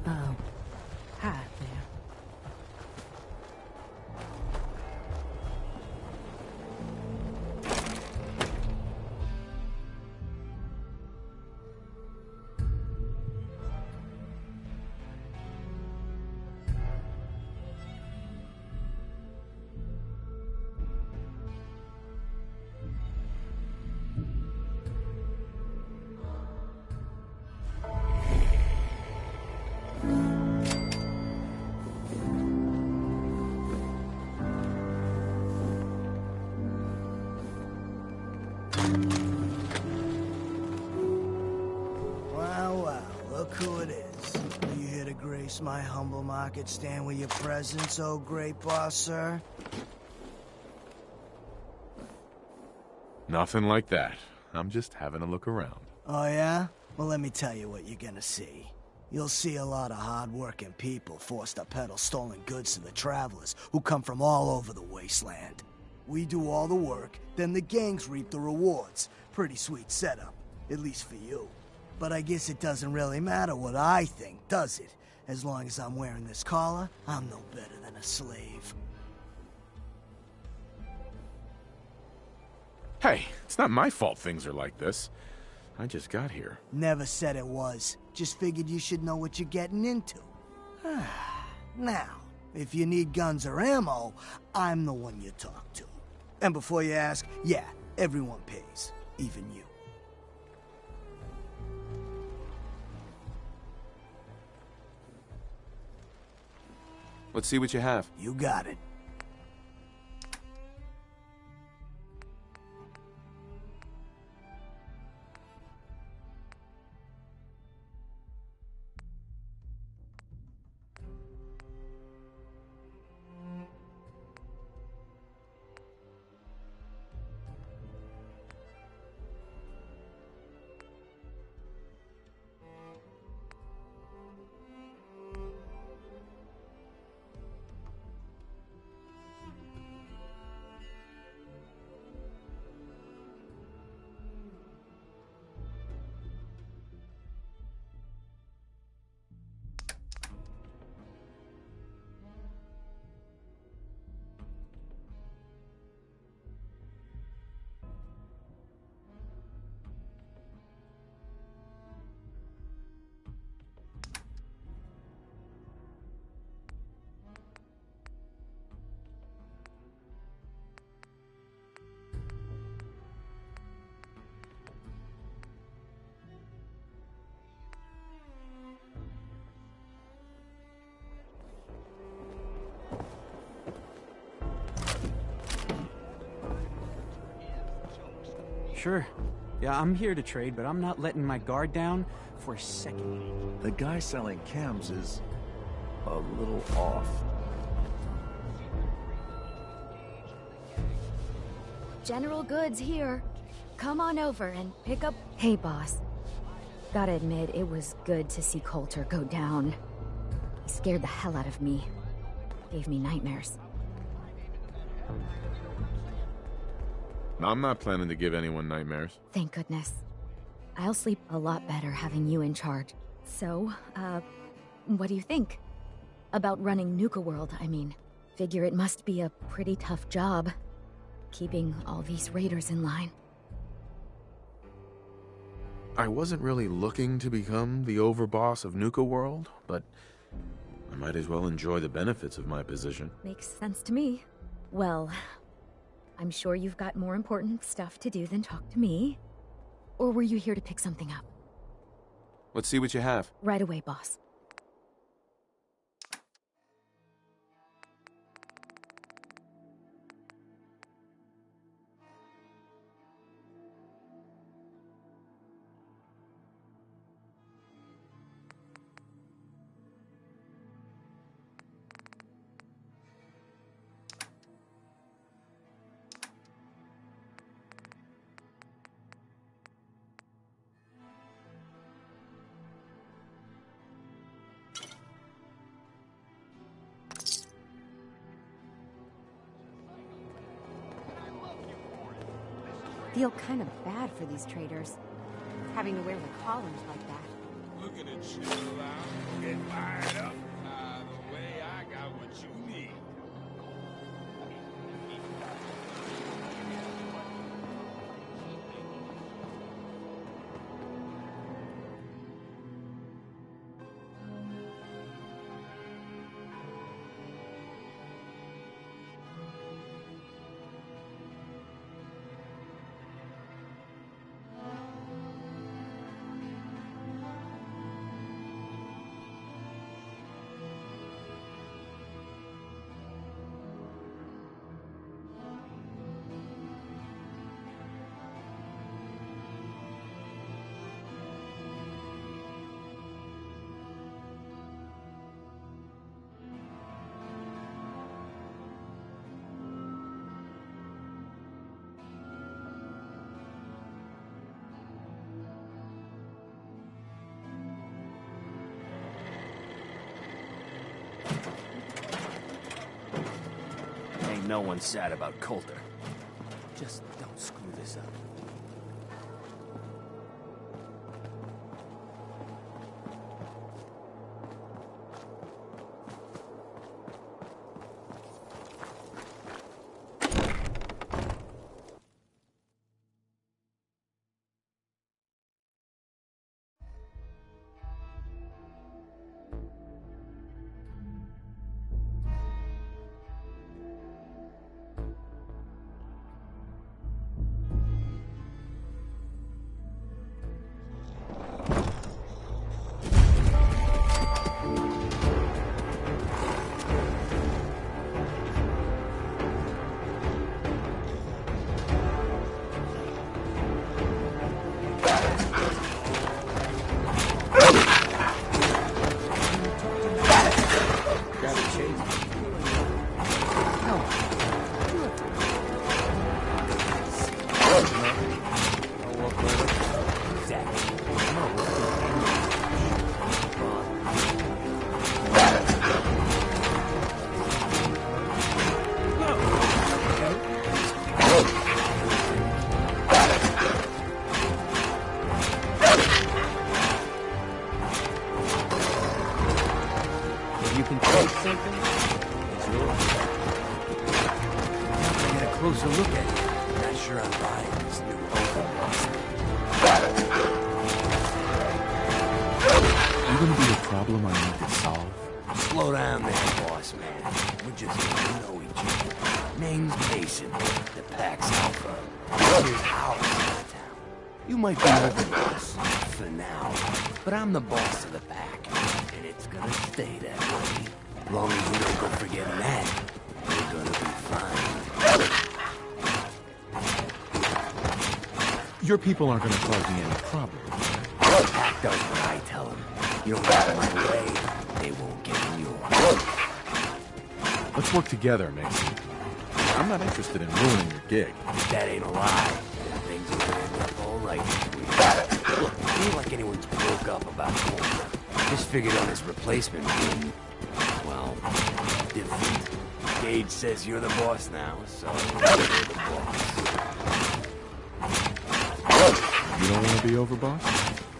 Oh, hi there. Look who it is. Are you here to grace my humble market stand with your presence, oh great boss, sir? Nothing like that. I'm just having a look around. Oh, yeah? Well, let me tell you what you're gonna see. You'll see a lot of hard-working people forced to peddle stolen goods to the travelers who come from all over the wasteland. We do all the work, then the gangs reap the rewards. Pretty sweet setup, at least for you. But I guess it doesn't really matter what I think, does it? As long as I'm wearing this collar, I'm no better than a slave. Hey, it's not my fault things are like this. I just got here. Never said it was. Just figured you should know what you're getting into. Now, if you need guns or ammo, I'm the one you talk to. And before you ask, yeah, everyone pays. Even you. Let's see what you have. You got it. Sure. Yeah, I'm here to trade, but I'm not letting my guard down for a second. The guy selling chems is a little off. General Goods here. Come on over and pick up... Hey, boss. Gotta admit, it was good to see Coulter go down. He scared the hell out of me. Gave me nightmares. I'm not planning to give anyone nightmares. Thank goodness. I'll sleep a lot better having you in charge. So, what do you think? About running Nuka World, I mean. Figure it must be a pretty tough job, keeping all these raiders in line. I wasn't really looking to become the overboss of Nuka World, but I might as well enjoy the benefits of my position. Makes sense to me. Well, I'm sure you've got more important stuff to do than talk to me. Or were you here to pick something up? Let's see what you have. Right away, boss. Feel kind of bad for these traders, having to wear the collars like that. Looking at shit alive. Get fired up. The way I got what you need. Ain't no one sad about Coulter. Just don't screw this up. You can take something, it's yours. I get a closer look at it. Not sure I'm buying this new overboss. You gonna be a problem I need to solve? Slow down there, boss man. We're just getting to know each other. Name's Mason, the Pax Alpha. Here's Howard out of town. You might be overboss for now, but I'm the boss of the pack, and it's gonna stay that way. As long as you don't go forgetting that, you're gonna be fine. Your people aren't gonna cause me any problems. The pack does what I tell them. You don't get in my way, they won't get in yours. Let's work together, Mason. I'm not interested in ruining your gig. That ain't a lie. Things will end up all right. Look, it ain't like anyone's broke up about Coulter. Just figured on his replacement being, well, different. Gage says you're the boss now, so you're the boss. You don't want to be overboss?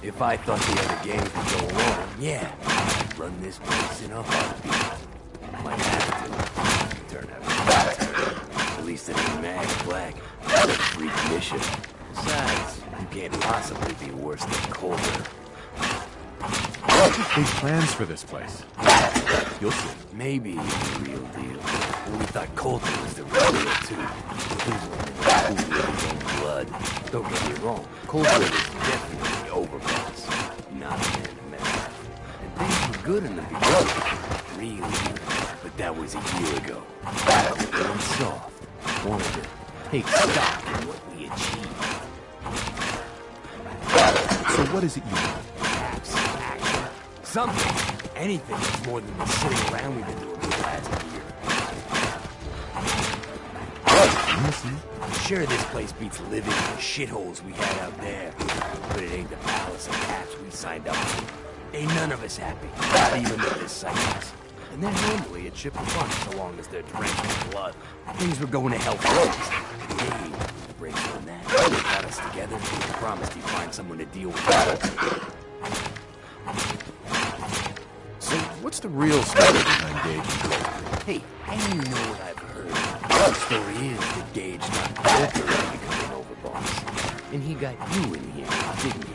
If I thought the other games would go along, yeah, I'd run this place in a heartbeat. Might have to. Turn out at least it ain't Mag Black. Freak mission. Besides, you can't possibly be worse than Coulter. Big plans for this place. You'll see. Maybe the real deal. Well, we thought Coulter was the real deal, too. He's one of his own blood. Don't get me wrong. Coulter was definitely overboss. Not a man of metal. And things were good in the beginning. Really good. But that was a year ago. I'm soft. Wanted to take stock in what we achieved. So what is it you want? Perhaps action. Something. Anything that's more than the sitting around we've been doing for the last year. Listen. Sure, this place beats living in the shitholes we had out there. But it ain't the palace of caps we signed up to. Ain't none of us happy. Not even the disciples. And they're normally a chip of fun so long as they're drenched in blood. Things were going to hell fast. Dave breaks on that. Got us together and promised he'd find someone to deal with that. So What's the real story behind Gage and Coulter? Hey, and you know what I've heard. The story is that Gage got Coulter into becoming overboss. And he got you in here, didn't he?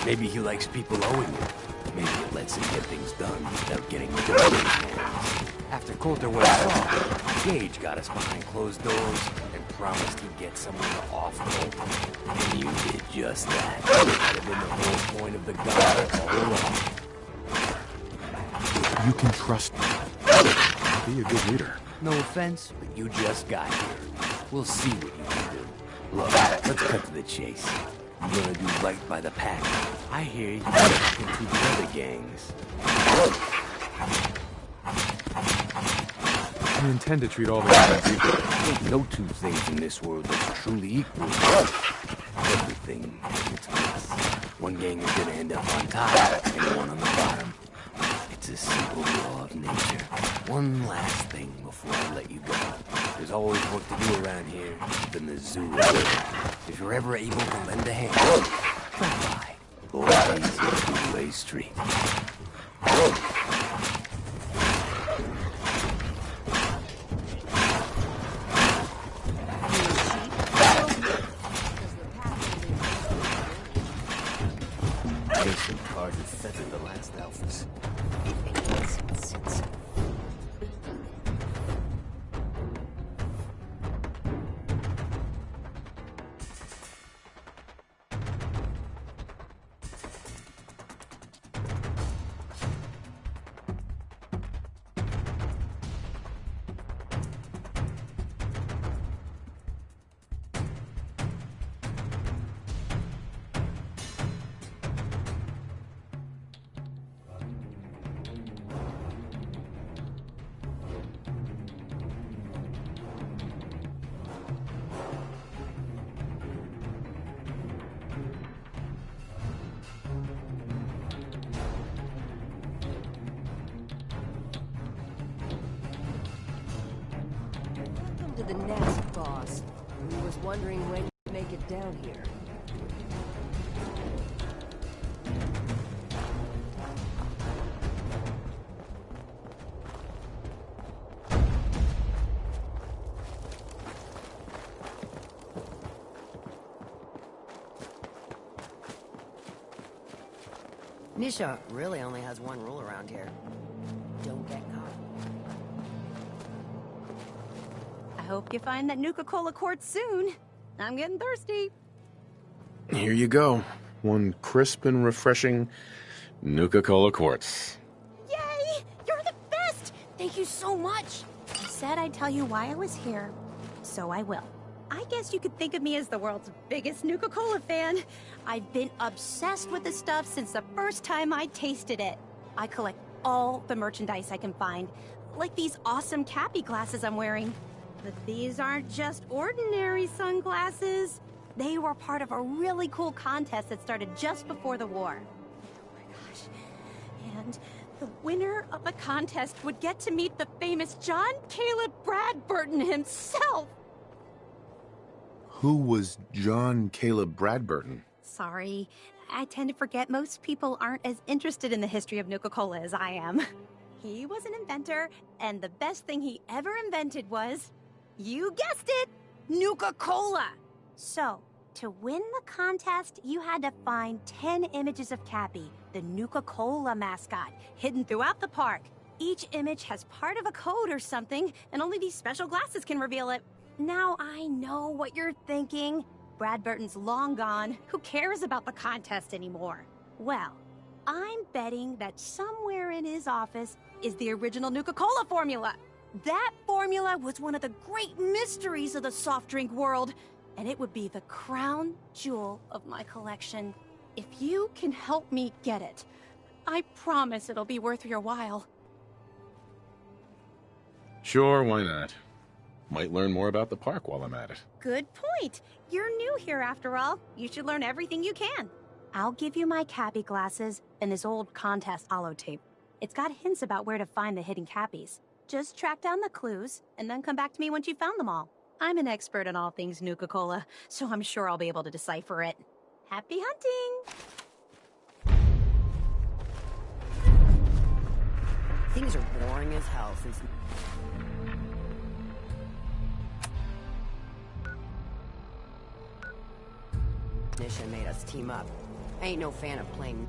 Maybe he likes people owing him. Maybe it lets him get things done without getting the door in his hands. After Coulter went off, Gage got us behind closed doors and promised he'd get someone to off Coulter. And you did just that. That had been the whole point of the guard all along. You can trust me. I'll be a good leader. No offense, but you just got here. We'll see what you can do. Look, let's cut to the chase. You're gonna do right by the pack. I hear you're talking to the other gangs. I intend to treat all the gangs equally. There's no two things in this world that's truly equal. Everything has its place. One gang is gonna end up on top, and one on the bottom. It's a simple law of nature. One last thing before I let you go. There's always work to do around here than the zoo. If you're ever able to lend a hand, drop by. Always a two-way street. Jason Carter feathered the last alphas. To the nest, boss. We was wondering when you'd make it down here. Nisha really only has one rule around here. Don't get caught. I hope you find that Nuka-Cola quartz soon. I'm getting thirsty. Here you go. One crisp and refreshing Nuka-Cola quartz. Yay! You're the best! Thank you so much. I said I'd tell you why I was here, so I will. I guess you could think of me as the world's biggest Nuka-Cola fan. I've been obsessed with the stuff since the first time I tasted it. I collect all the merchandise I can find, like these awesome Cappy glasses I'm wearing. But these aren't just ordinary sunglasses. They were part of a really cool contest that started just before the war. Oh my gosh. And the winner of the contest would get to meet the famous John Caleb Bradburton himself. Who was John Caleb Bradburton? Sorry, I tend to forget most people aren't as interested in the history of Nuka-Cola as I am. He was an inventor, and the best thing he ever invented was, you guessed it, Nuka-Cola! So, to win the contest, you had to find 10 images of Cappy, the Nuka-Cola mascot, hidden throughout the park. Each image has part of a code or something, and only these special glasses can reveal it. Now I know what you're thinking. Bradburton's long gone. Who cares about the contest anymore? Well, I'm betting that somewhere in his office is the original Nuka-Cola formula. That formula was one of the great mysteries of the soft drink world, and it would be the crown jewel of my collection. If you can help me get it, I promise it'll be worth your while. Sure, why not? Might learn more about the park while I'm at it. Good point. You're new here after all. You should learn everything you can. I'll give you my Cappy glasses and this old contest holotape. It's got hints about where to find the hidden Cappies. Just track down the clues and then come back to me once you've found them all. I'm an expert in all things Nuka-Cola, so I'm sure I'll be able to decipher it. Happy hunting! Things are boring as hell since... Nisha made us team up. I ain't no fan of playing...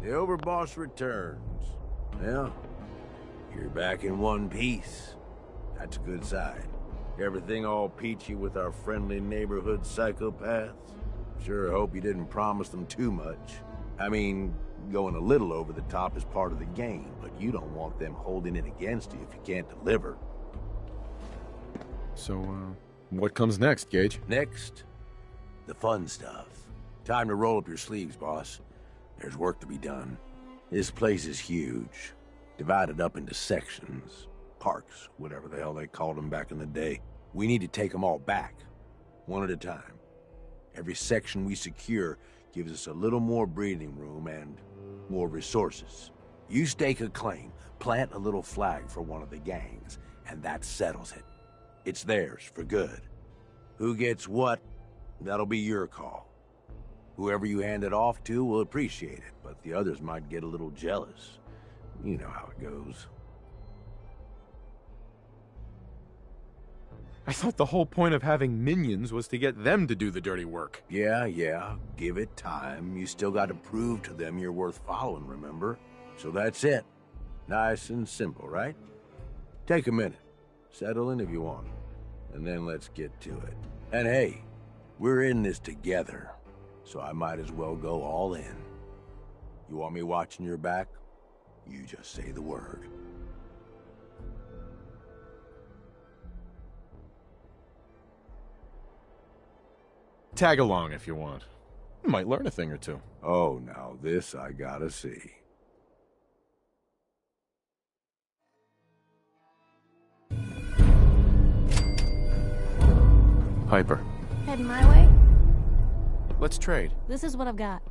The Overboss returns. Well, you're back in one piece. That's a good sign. Everything all peachy with our friendly neighborhood psychopaths? Sure hope you didn't promise them too much. I mean, going a little over the top is part of the game, but you don't want them holding it against you if you can't deliver. So, what comes next, Gage? Next, the fun stuff. Time to roll up your sleeves, boss. There's work to be done. This place is huge, divided up into sections, parks, whatever the hell they called them back in the day. We need to take them all back, one at a time. Every section we secure gives us a little more breathing room and more resources. You stake a claim, plant a little flag for one of the gangs, and that settles it. It's theirs for good. Who gets what, that'll be your call. Whoever you hand it off to will appreciate it, but the others might get a little jealous. You know how it goes. I thought the whole point of having minions was to get them to do the dirty work. Yeah, give it time. You still got to prove to them you're worth following, remember? So that's it. Nice and simple, right? Take a minute. Settle in if you want. And then let's get to it. And hey, we're in this together. So I might as well go all in. You want me watching your back? You just say the word. Tag along if you want. You might learn a thing or two. Oh, now this I gotta see. Piper, Heading my way? let's trade. This is what I've got.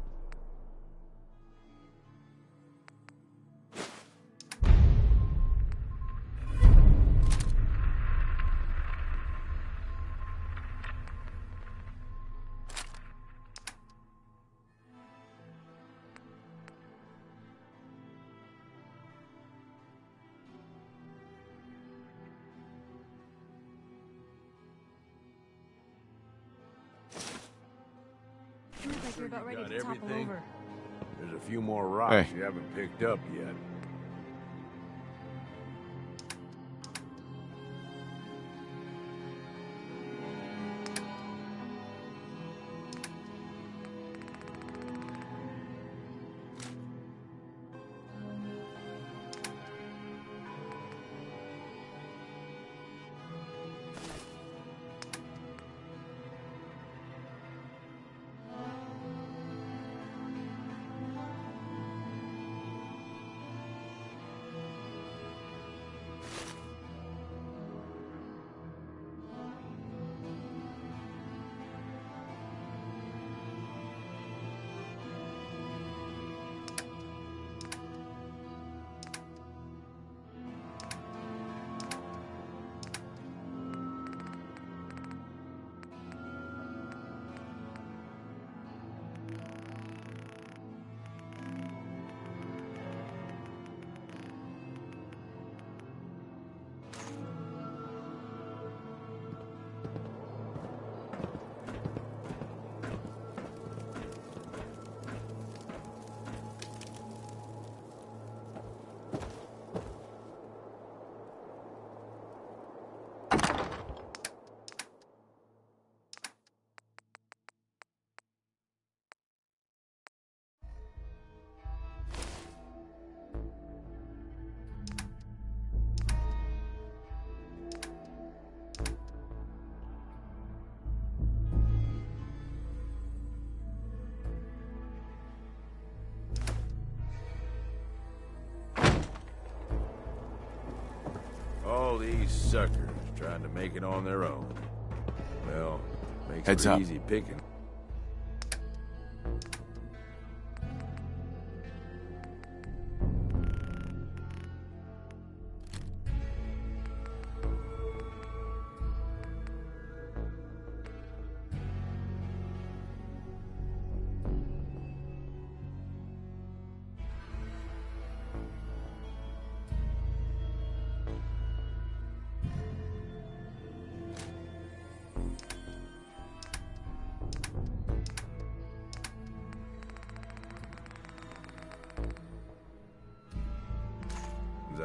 Looks like you're about ready to topple over. There's a few more rocks you haven't picked up yet. all these suckers trying to make it on their own. Well, makes Heads for up. easy picking.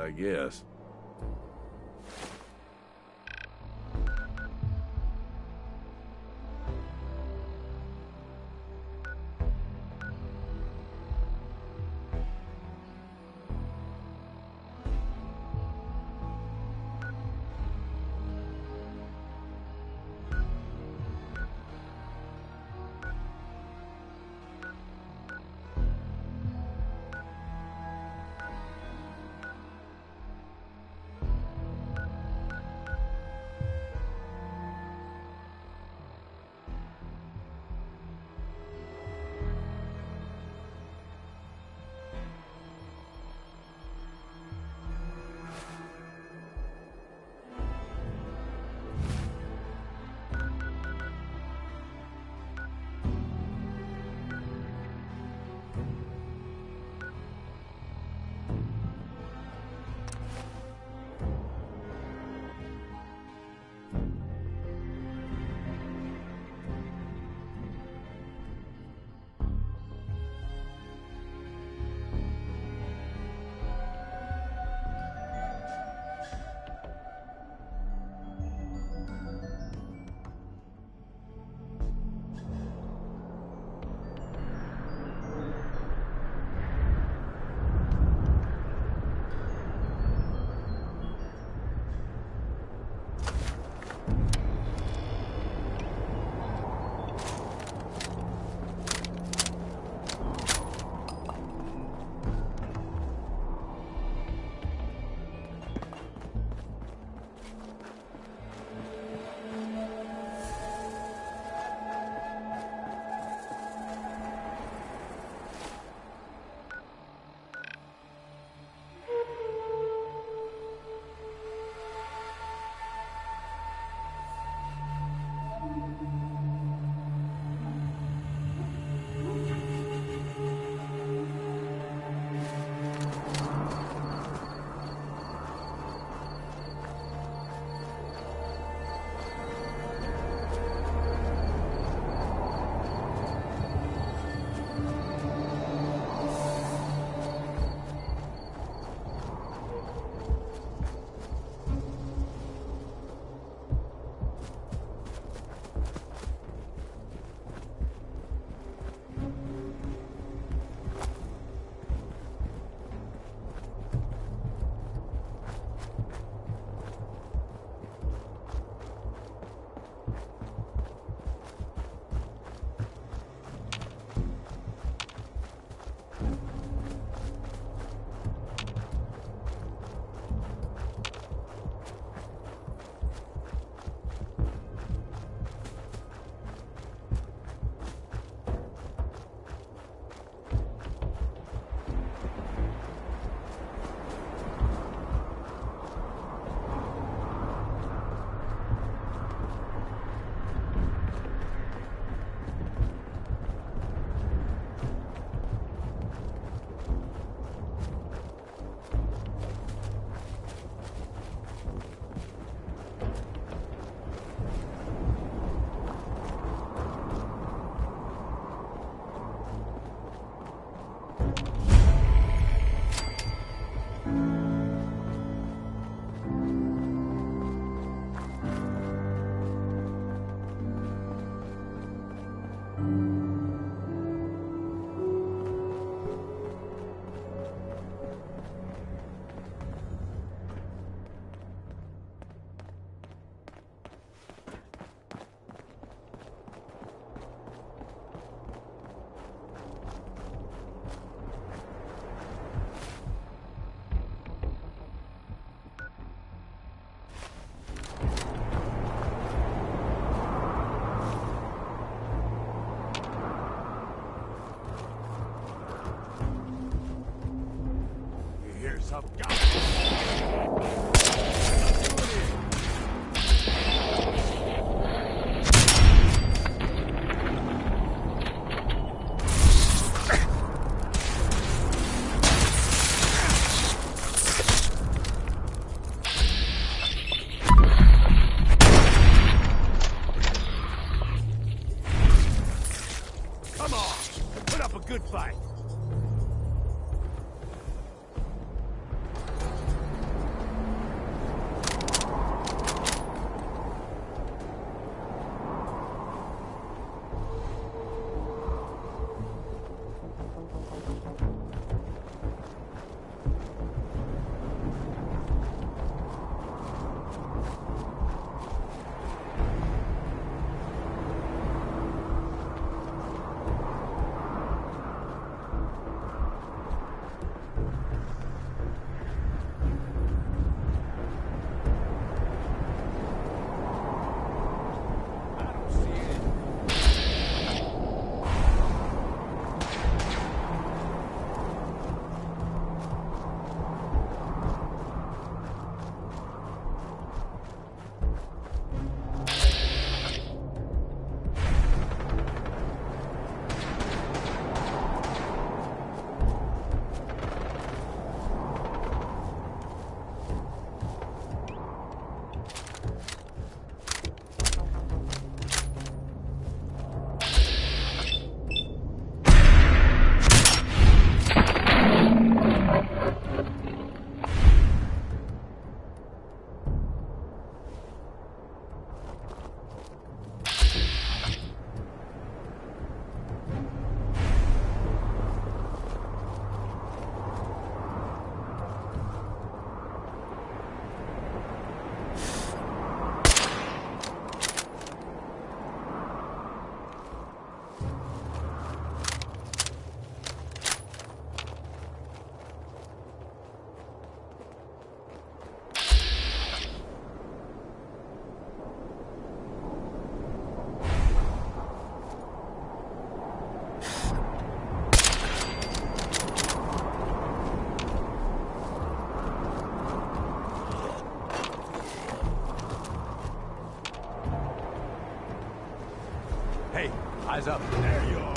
I guess. Hey, eyes up. There you are.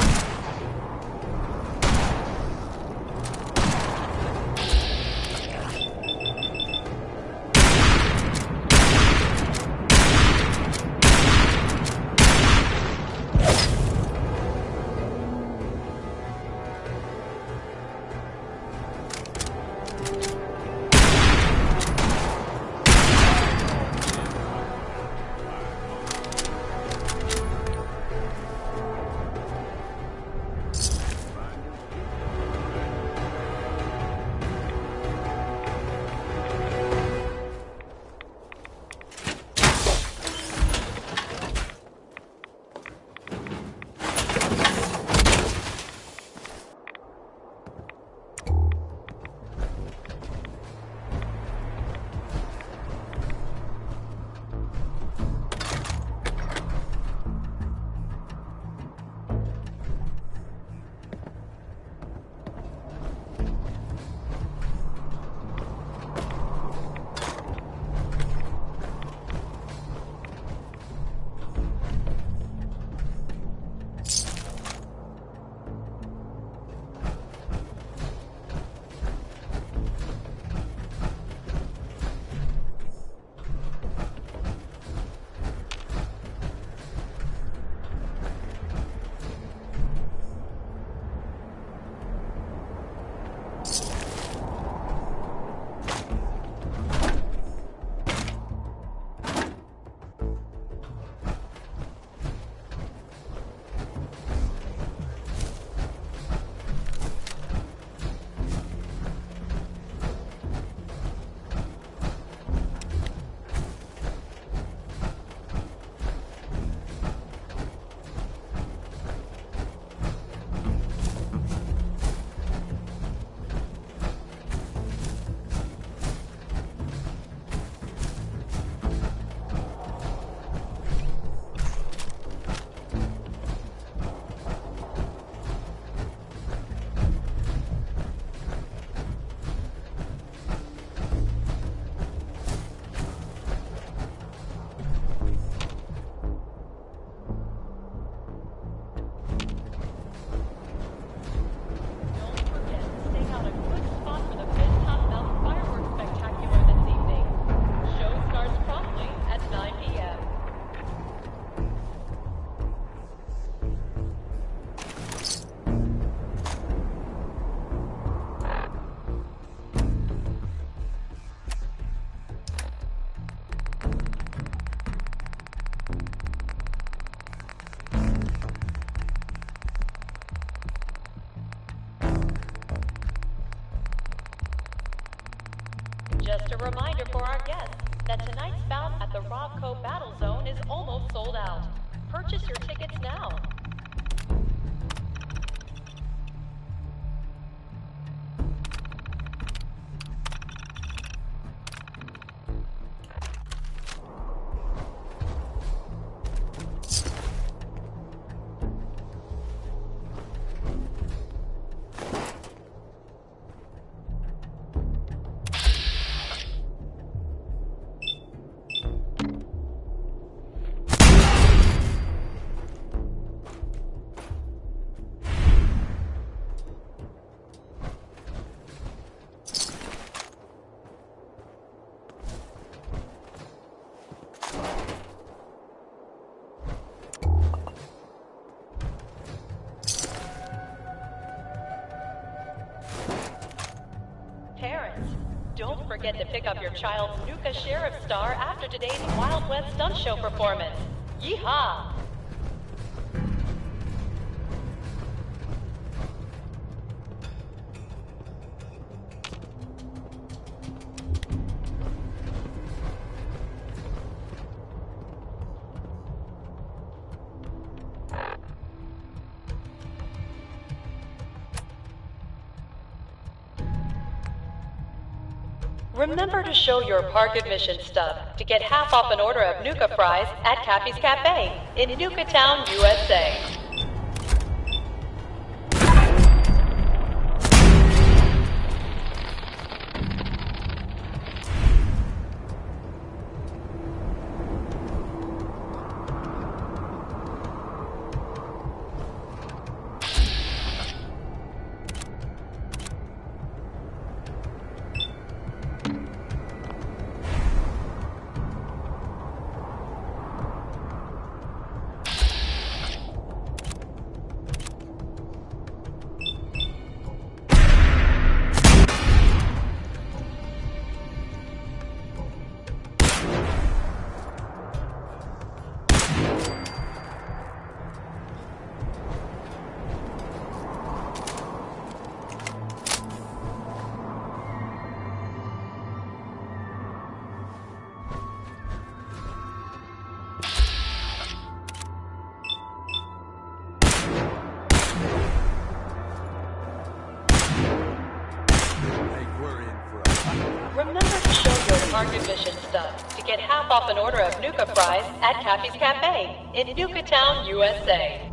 Just a reminder for our guests that tonight's bout at the Robco Battle Zone is almost sold out. Purchase your tickets now. Parents, don't forget to pick up your child's Nuka Sheriff Star after today's Wild West Stunt Show performance. Yeehaw! Remember to show your park admission stub to get half off an order of Nuka fries at Cappy's Cafe in Nuka Town, USA. Edition stuff to get half off an order of Nuka fries at Cappy's Cafe in Nuka Town, USA.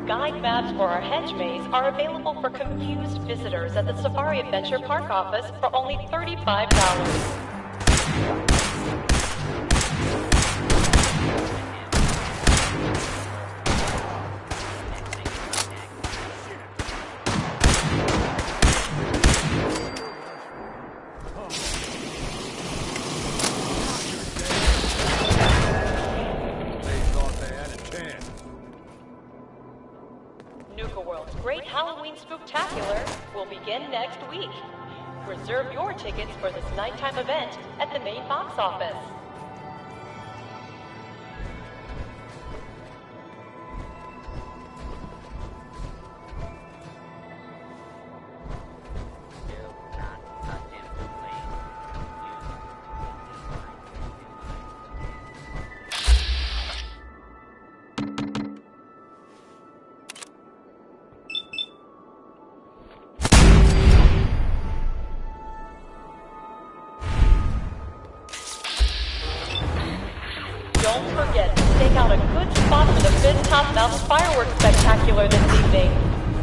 Guide maps for our hedge maze are available for confused visitors at the Safari Adventure Park office for only $35. Nuka World's Great Halloween Spooktacular will begin next week. Reserve your tickets for this nighttime event at the main box office. Don't forget to stake out a good spot for the Fifth Top Mountain Fireworks Spectacular this evening.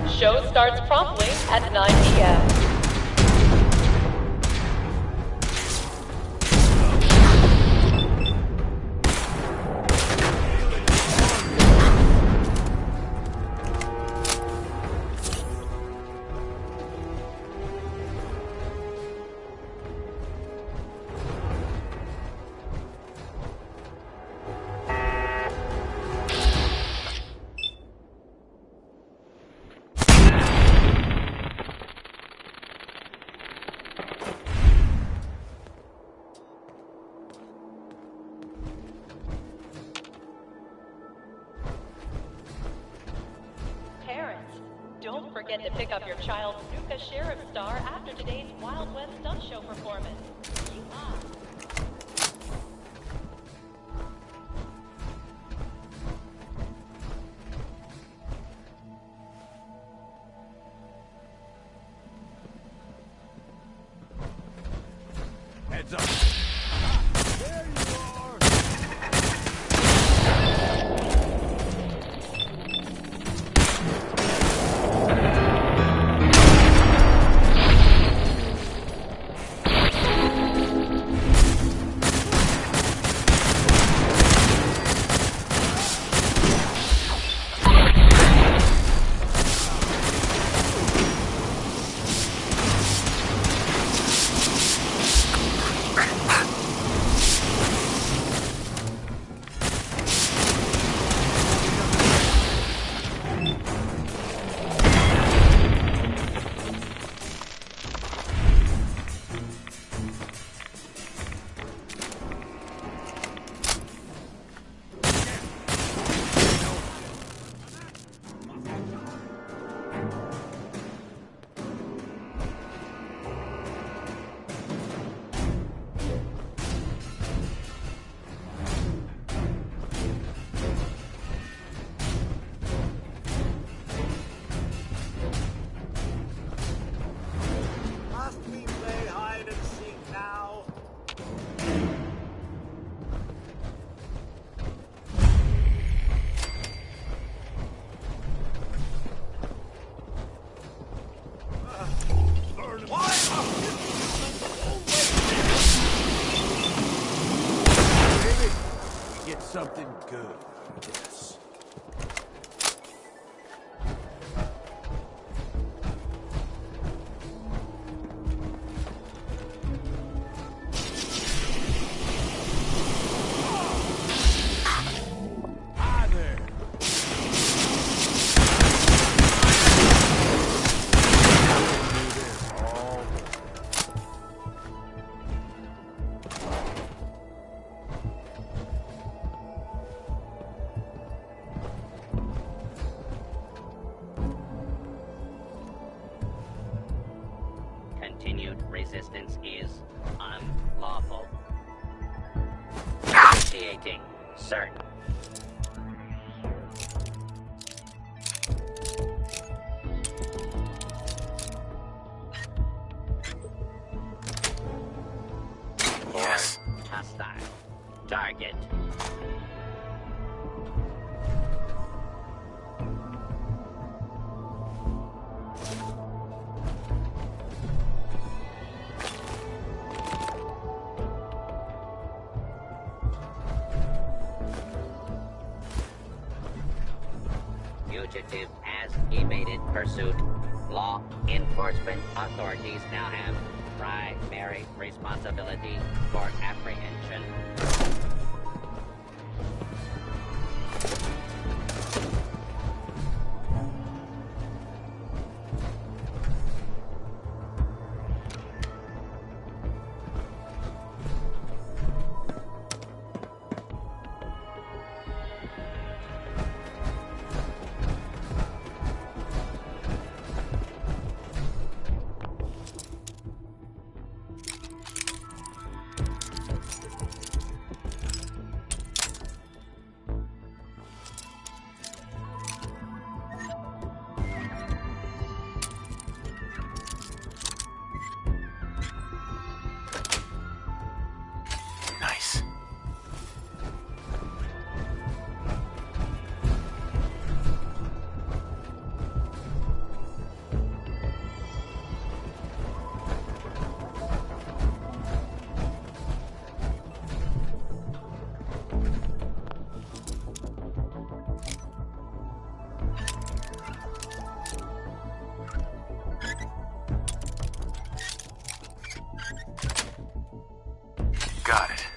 Show starts promptly at 9 p.m. Don't forget to pick up your child's Nuka Sheriff Star after today's Wild West Stunt Show performance. Heads up. There you are. Something good. Yes. Hi there. is unlawful. Initiating search. Yes. Hostile. Target. Fugitive has evaded pursuit. Law enforcement authorities now have primary responsibility for apprehension. Nice. Got it.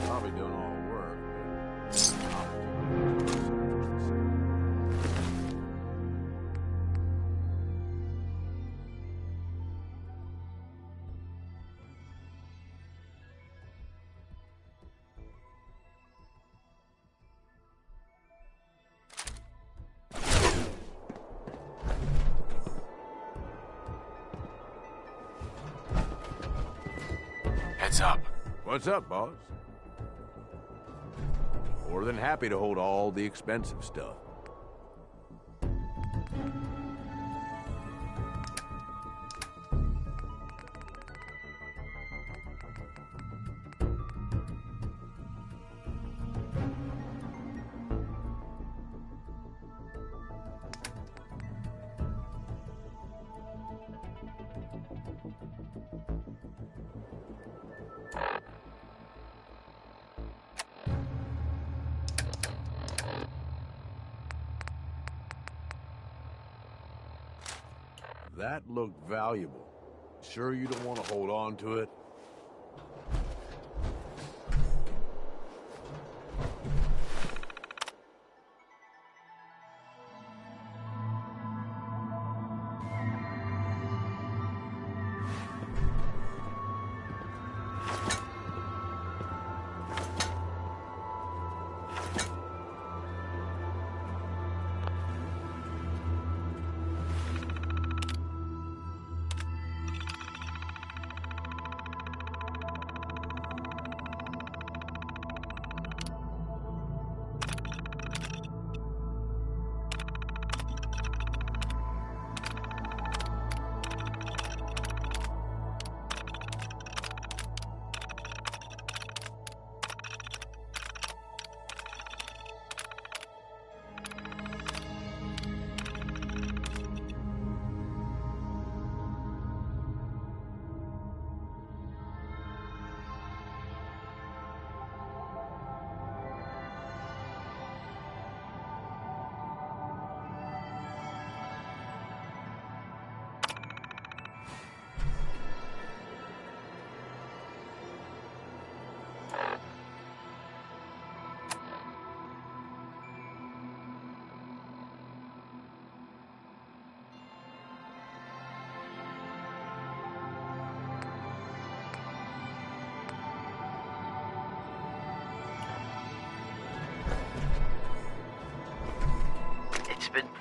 Probably doing all the work. Heads up. What's up, boss? More than happy to hold all the expensive stuff. That looked valuable. Sure you don't want to hold on to it?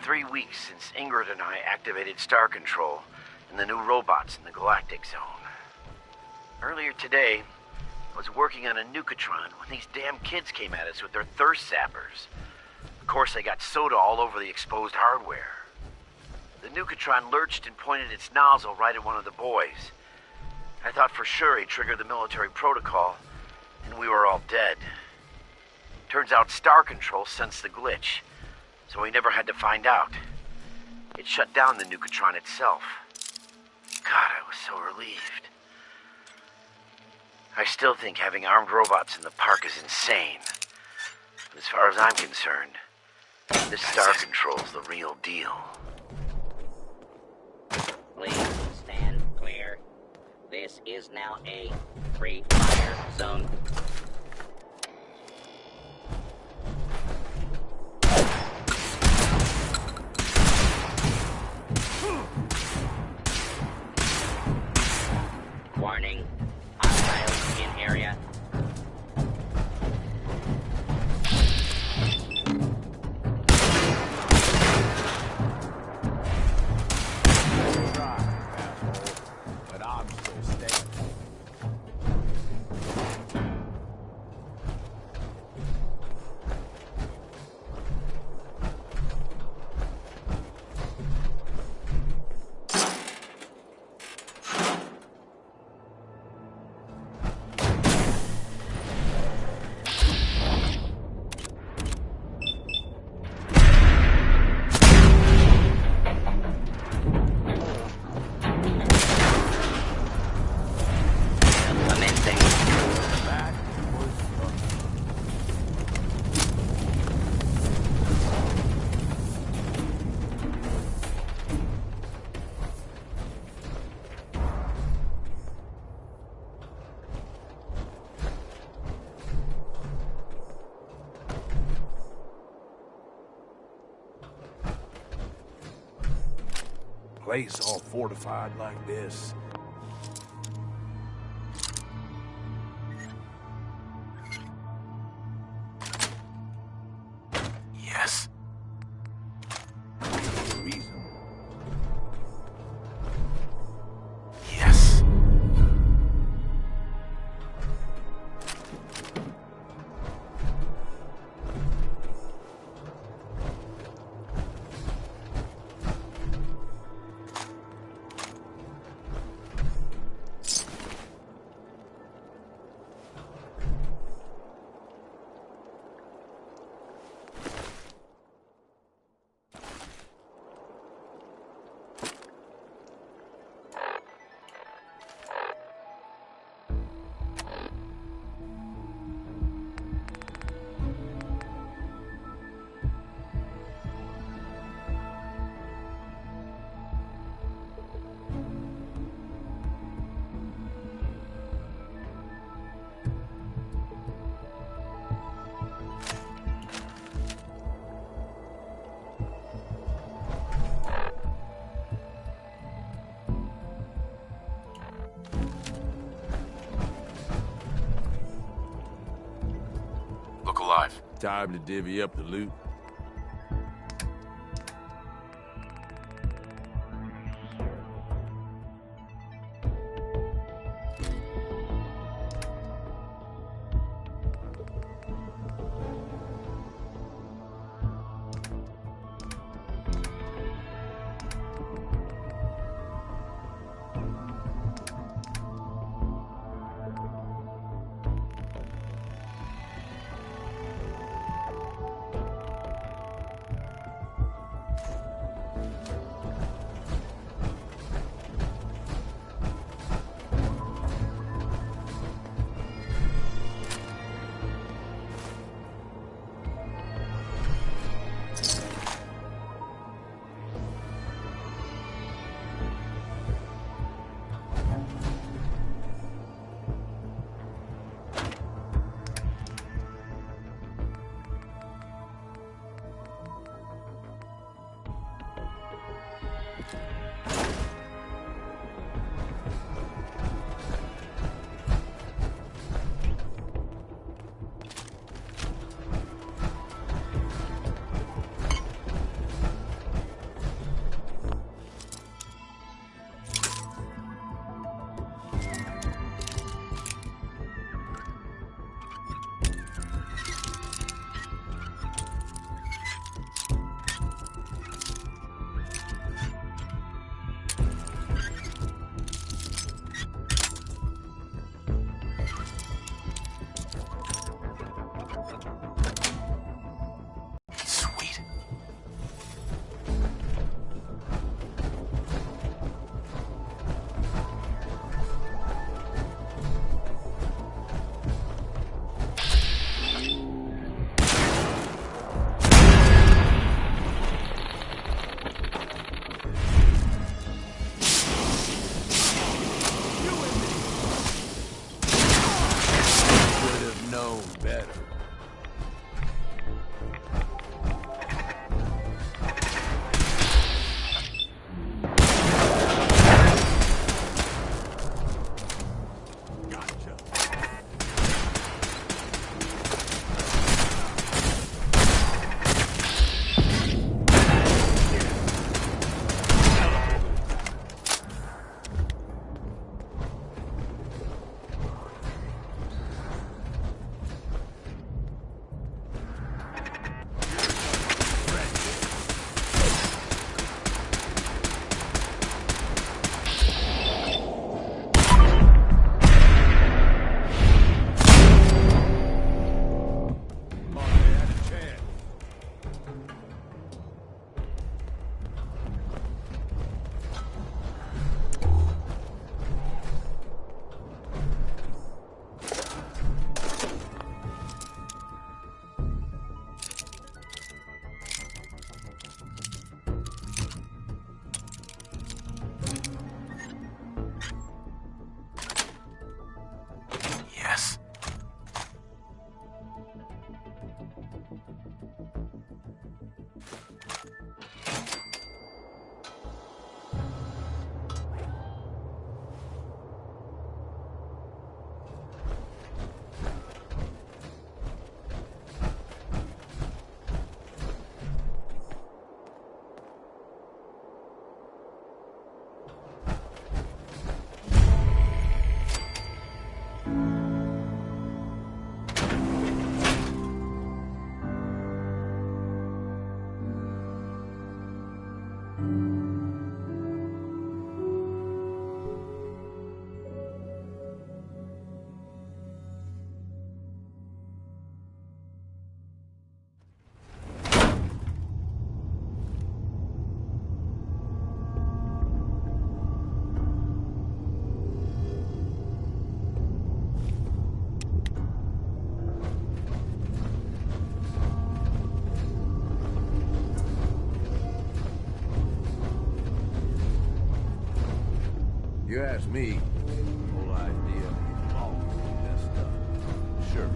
3 weeks since Ingrid and I activated Star Control and the new robots in the Galactic Zone. Earlier today, I was working on a Nukatron when these damn kids came at us with their thirst zappers. Of course, they got soda all over the exposed hardware. The Nukatron lurched and pointed its nozzle right at one of the boys. I thought for sure he triggered the military protocol, and we were all dead. Turns out Star Control sensed the glitch, so we never had to find out. It shut down the Nukatron itself. God, I was so relieved. I still think having armed robots in the park is insane. But as far as I'm concerned, this Star Control's the real deal. Please stand clear. This is now a free fire zone. Warning, hostiles in area. But I'm still staying. Place all fortified like this. Yes. Reason. Yes. Look alive. Time to divvy up the loot. known better. Yes. You ask me, the whole idea of involved in this stuff. Sure,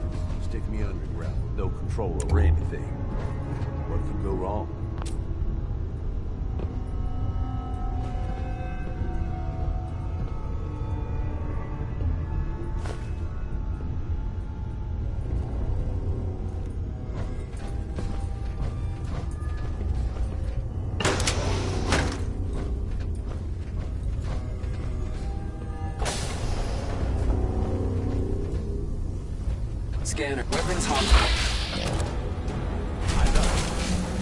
stick me underground with no control over anything. What could go wrong? Scanner, weapons hot. I know.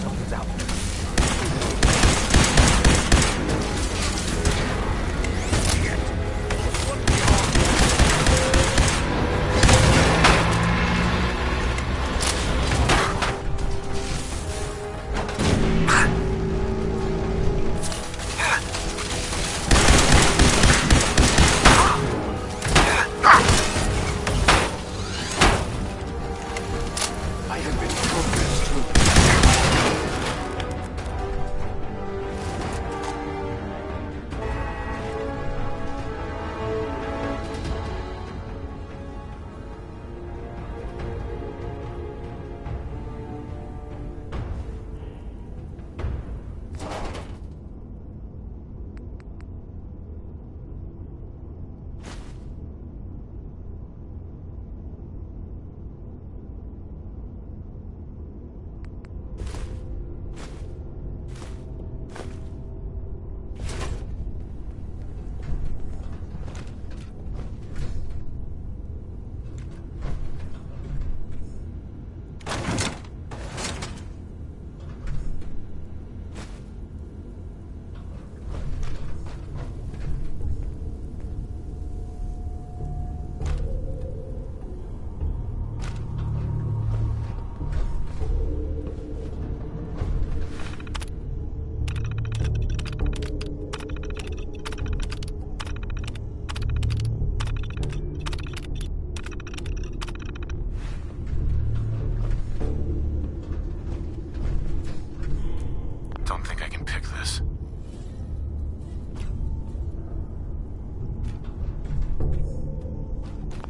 Something's out there.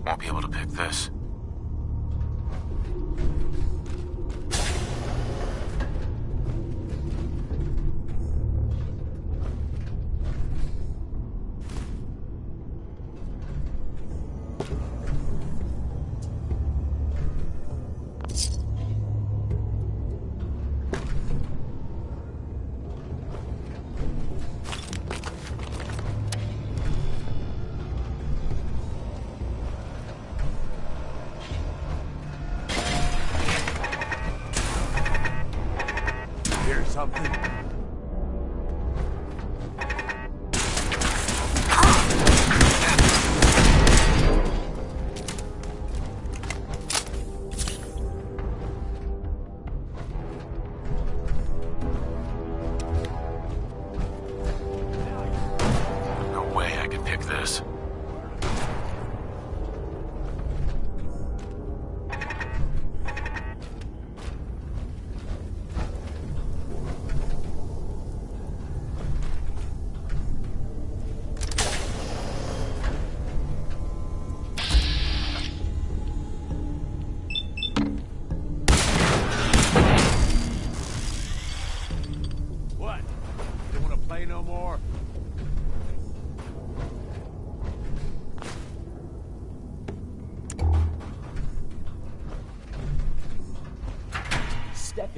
Won't be able to pick this.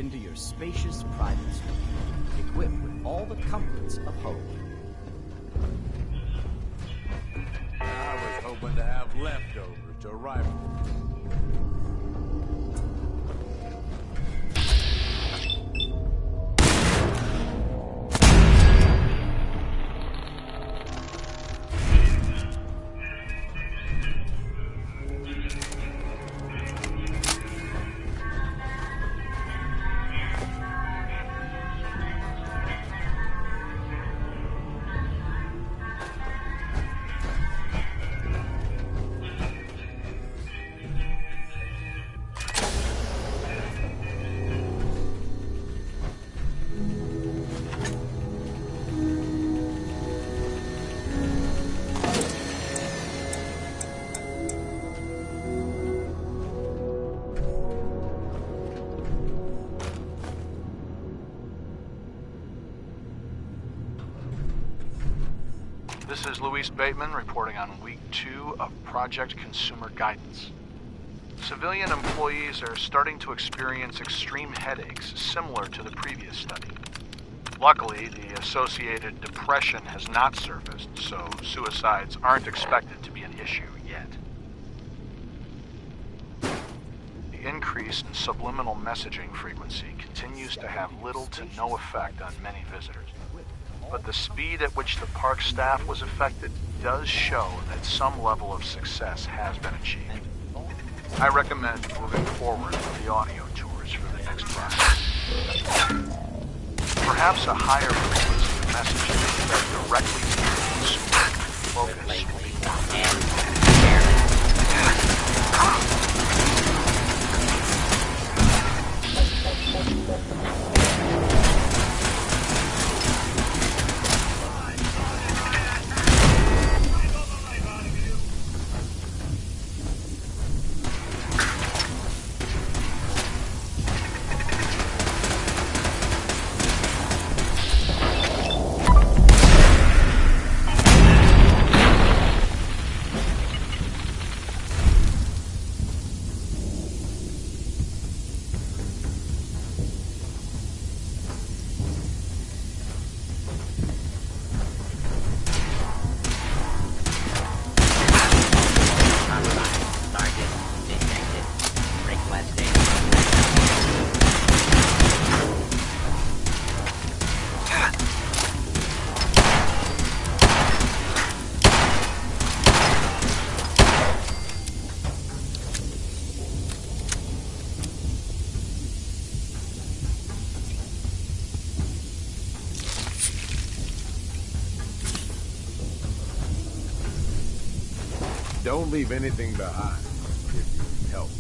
into your spacious private suite, equipped with all the comforts of home. I was hoping to have leftovers to rifle. This is Luis Bateman reporting on week 2 of Project Consumer Guidance. Civilian employees are starting to experience extreme headaches similar to the previous study. Luckily, the associated depression has not surfaced, so suicides aren't expected to be an issue yet. The increase in subliminal messaging frequency continues to have little to no effect on many visitors. But the speed at which the park staff was affected does show that some level of success has been achieved. I recommend moving forward with the audio tours for the next process. Perhaps a higher frequency of messaging fed directly to the consumer focus will be Don't leave anything behind if you help.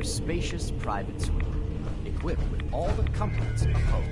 Spacious private suite, equipped with all the comforts of home.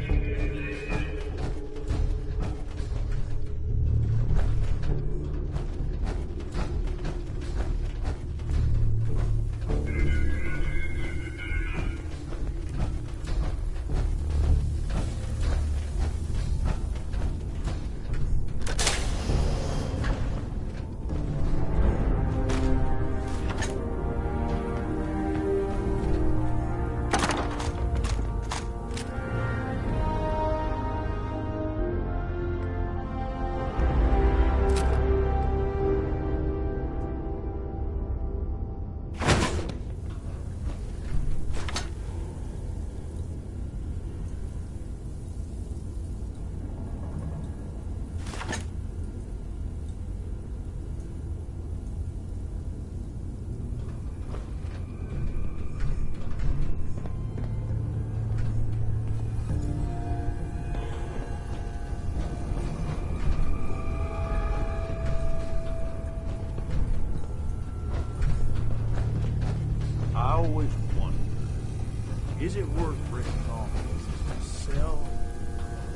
Is it worth bringing all this to sell?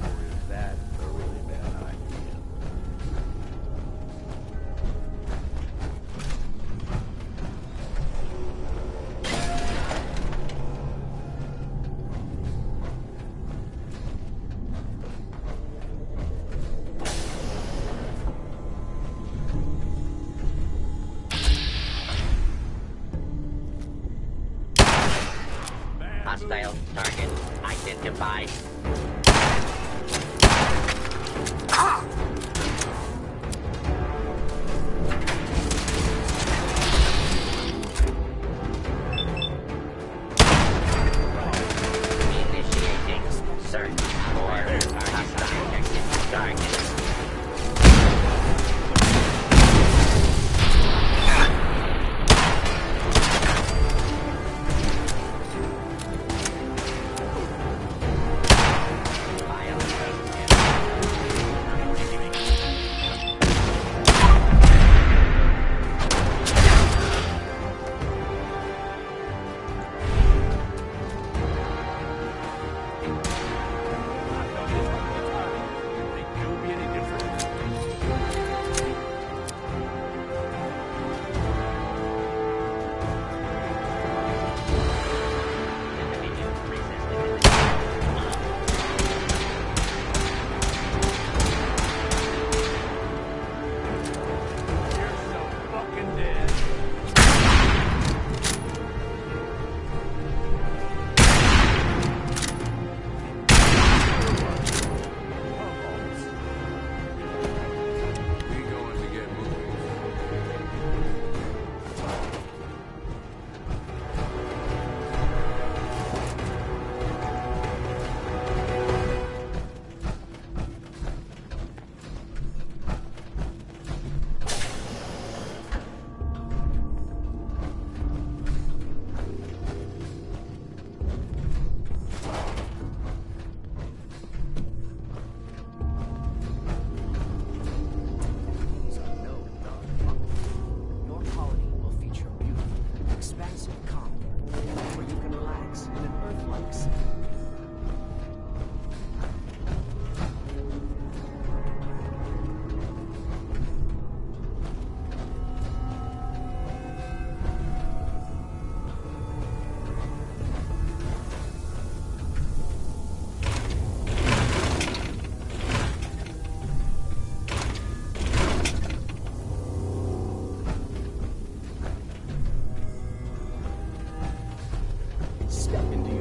Or is that a really bad idea? Hostile target identified. Initiating search for hostile target.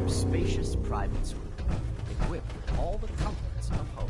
Spacious private suite, equipped with all the comforts of home.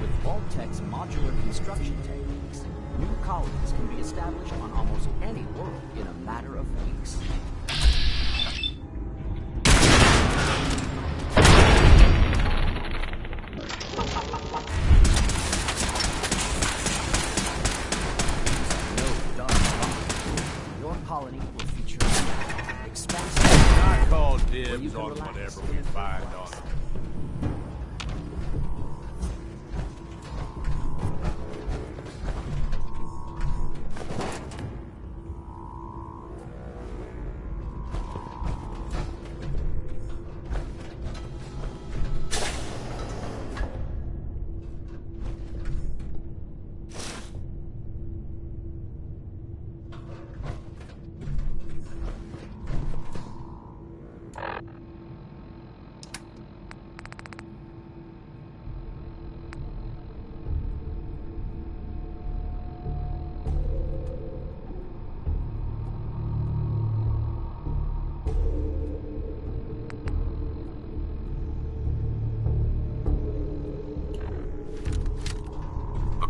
With Vault-Tech's modular construction techniques, new colonies can be established on almost any world in a matter of weeks. No dark bunker. Your colony will feature expansive. I call dibs on whatever we find on it.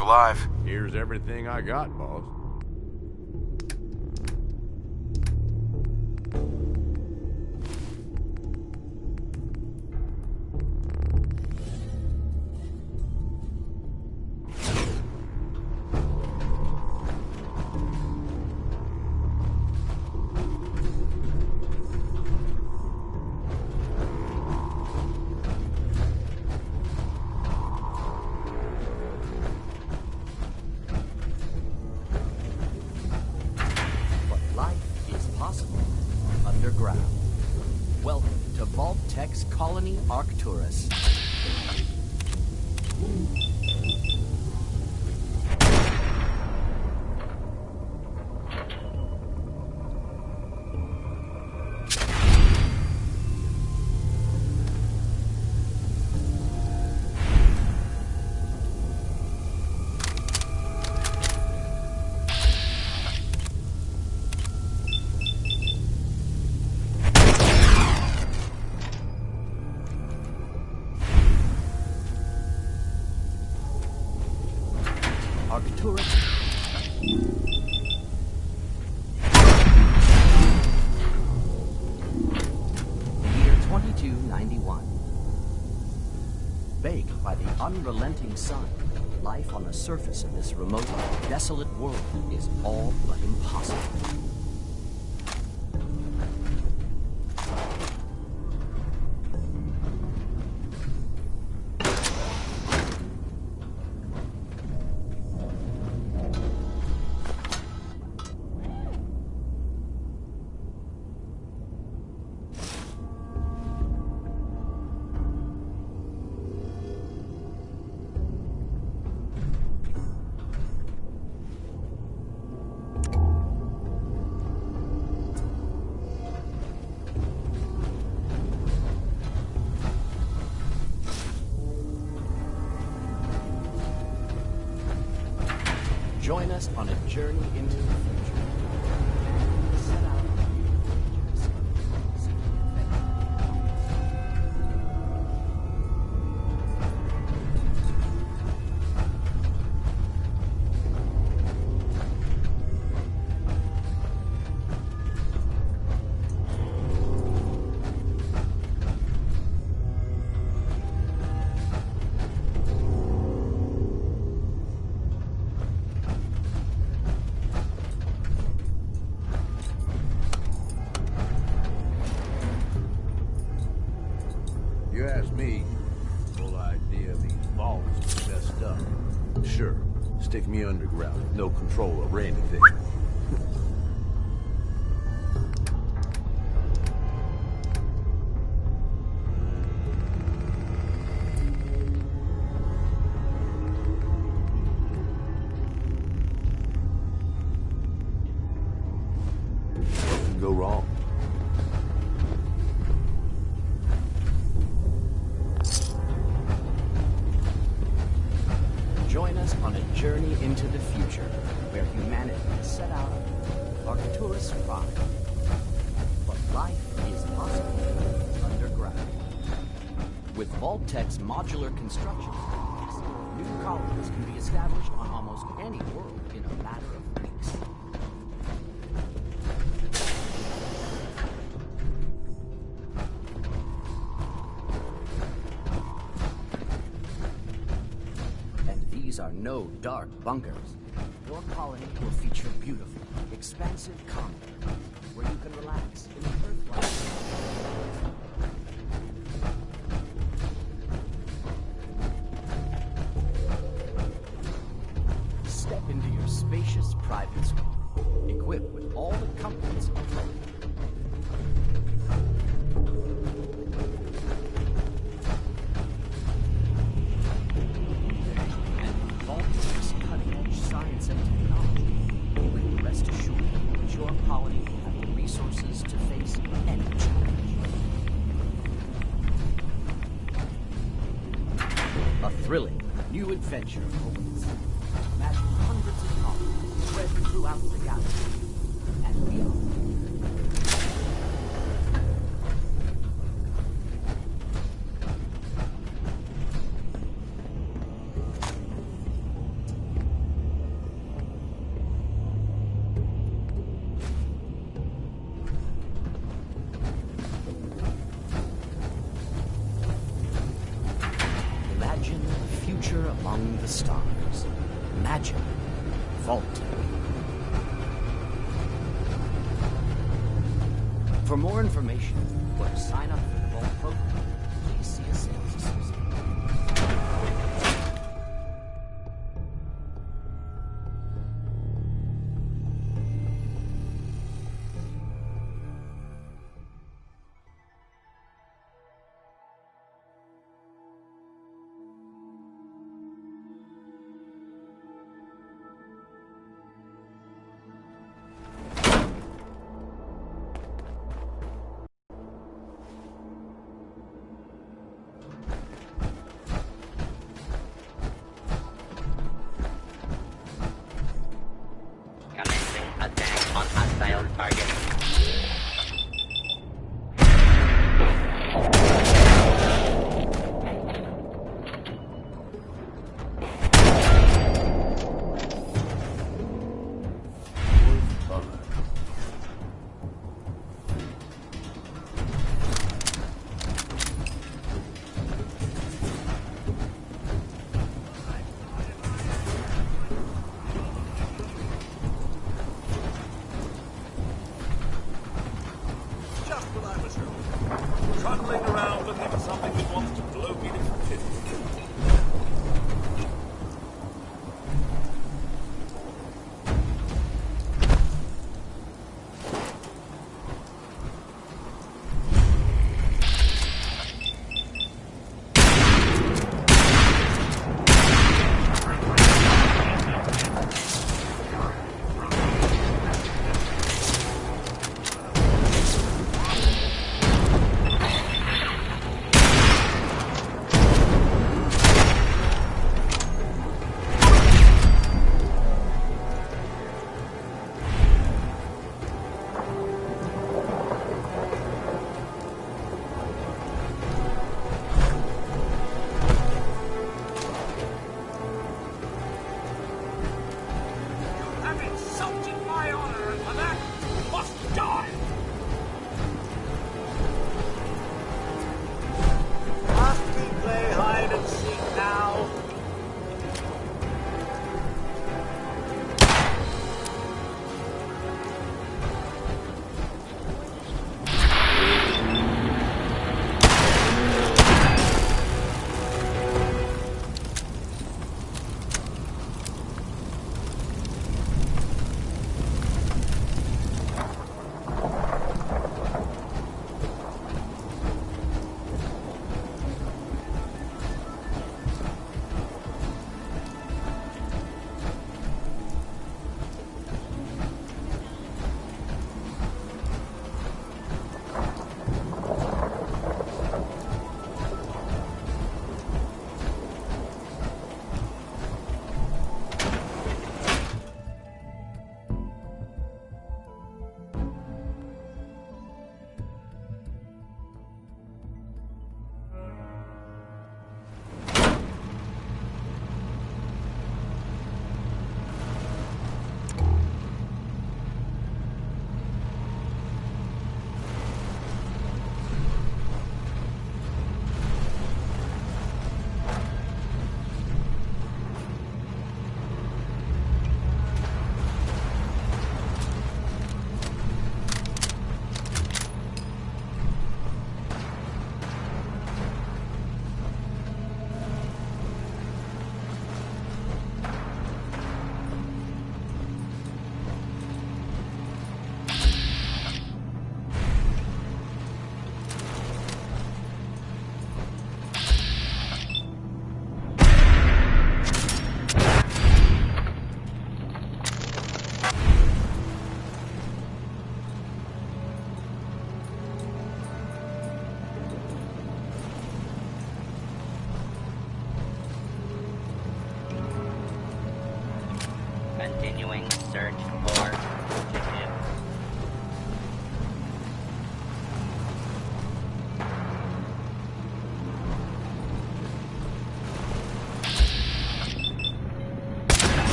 Alive. Here's everything I got, boss. Vault-Tec's Colony Arcturus. Arcturus. Year 2291. Baked by the unrelenting sun, life on the surface of this remote, desolate world is all but impossible. Join us on a journey into the future. Set out on You ask me, the whole idea of these vaults is messed up. Sure, stick me underground with no control over anything. What can go wrong? Join us on a journey into the future, where humanity has set out on Arcturus Prime. But life is possible underground. With Vault-Tec's modular construction techniques, new colonies can be established on almost any world in a matter of weeks. These are no dark bunkers. Your colony will feature beautiful, expansive common where you can relax in an earth-like. Step into your spacious private suite, equipped with all the comforts of home. Science and technology, you can rest assured that your colony will have the resources to face any challenge. A thrilling new adventure awaits. Imagine hundreds of colonies spread throughout the galaxy and beyond. Imagine a future among the stars. Imagine Vault-Tec. For more information or to sign up for the Vault program, please see a sales associate.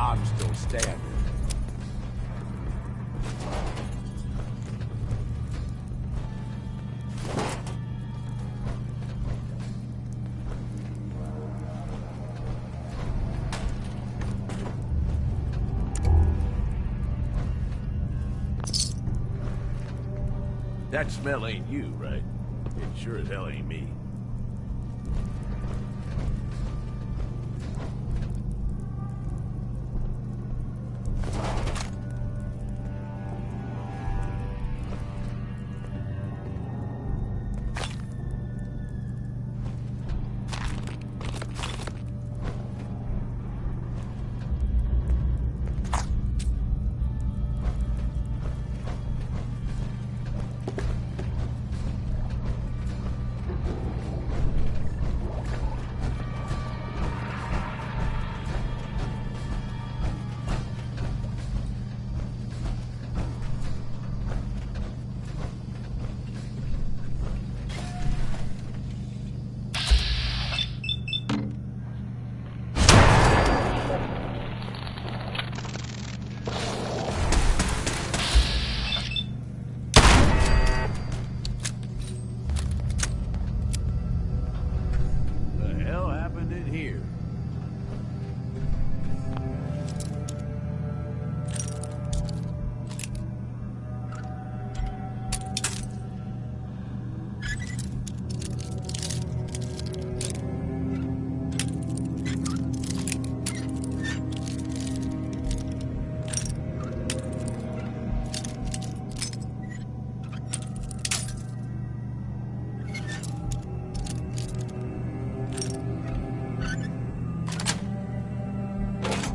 I'm still standing. That smell ain't you, right? It sure as hell ain't me.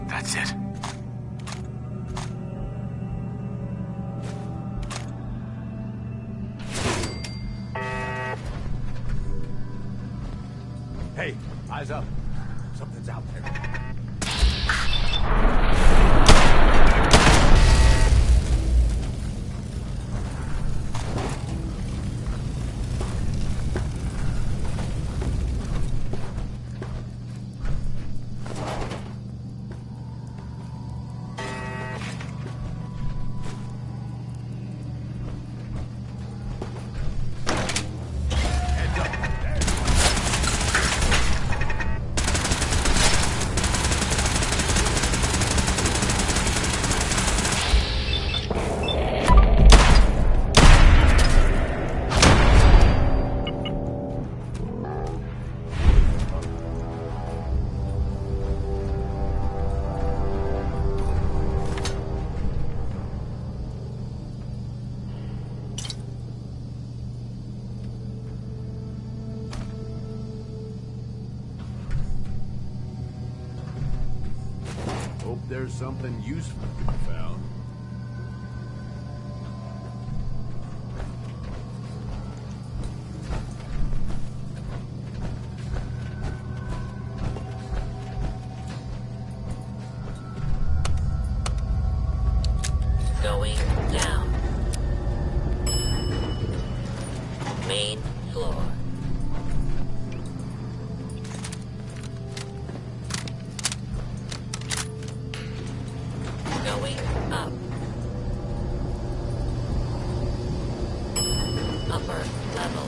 That's it. Hey, eyes up. Something's out there. Hope there's something useful to be found. Going down. Main floor. Going up. Upper level.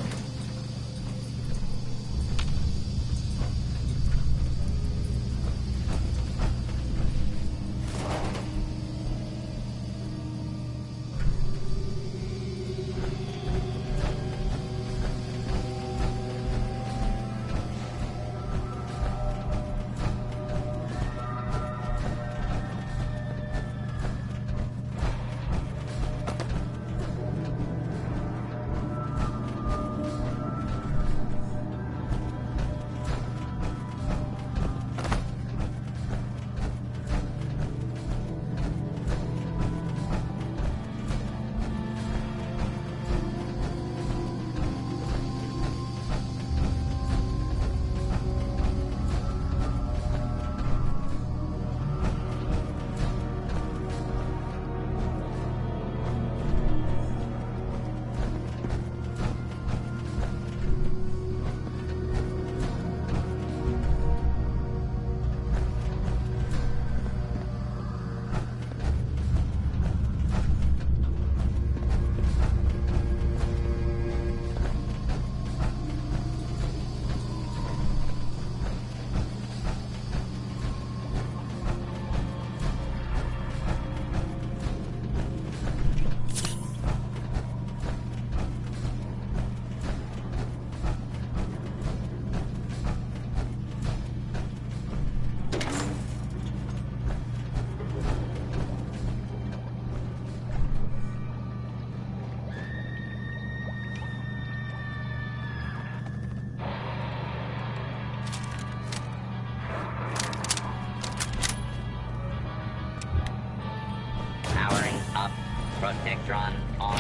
Protectron on.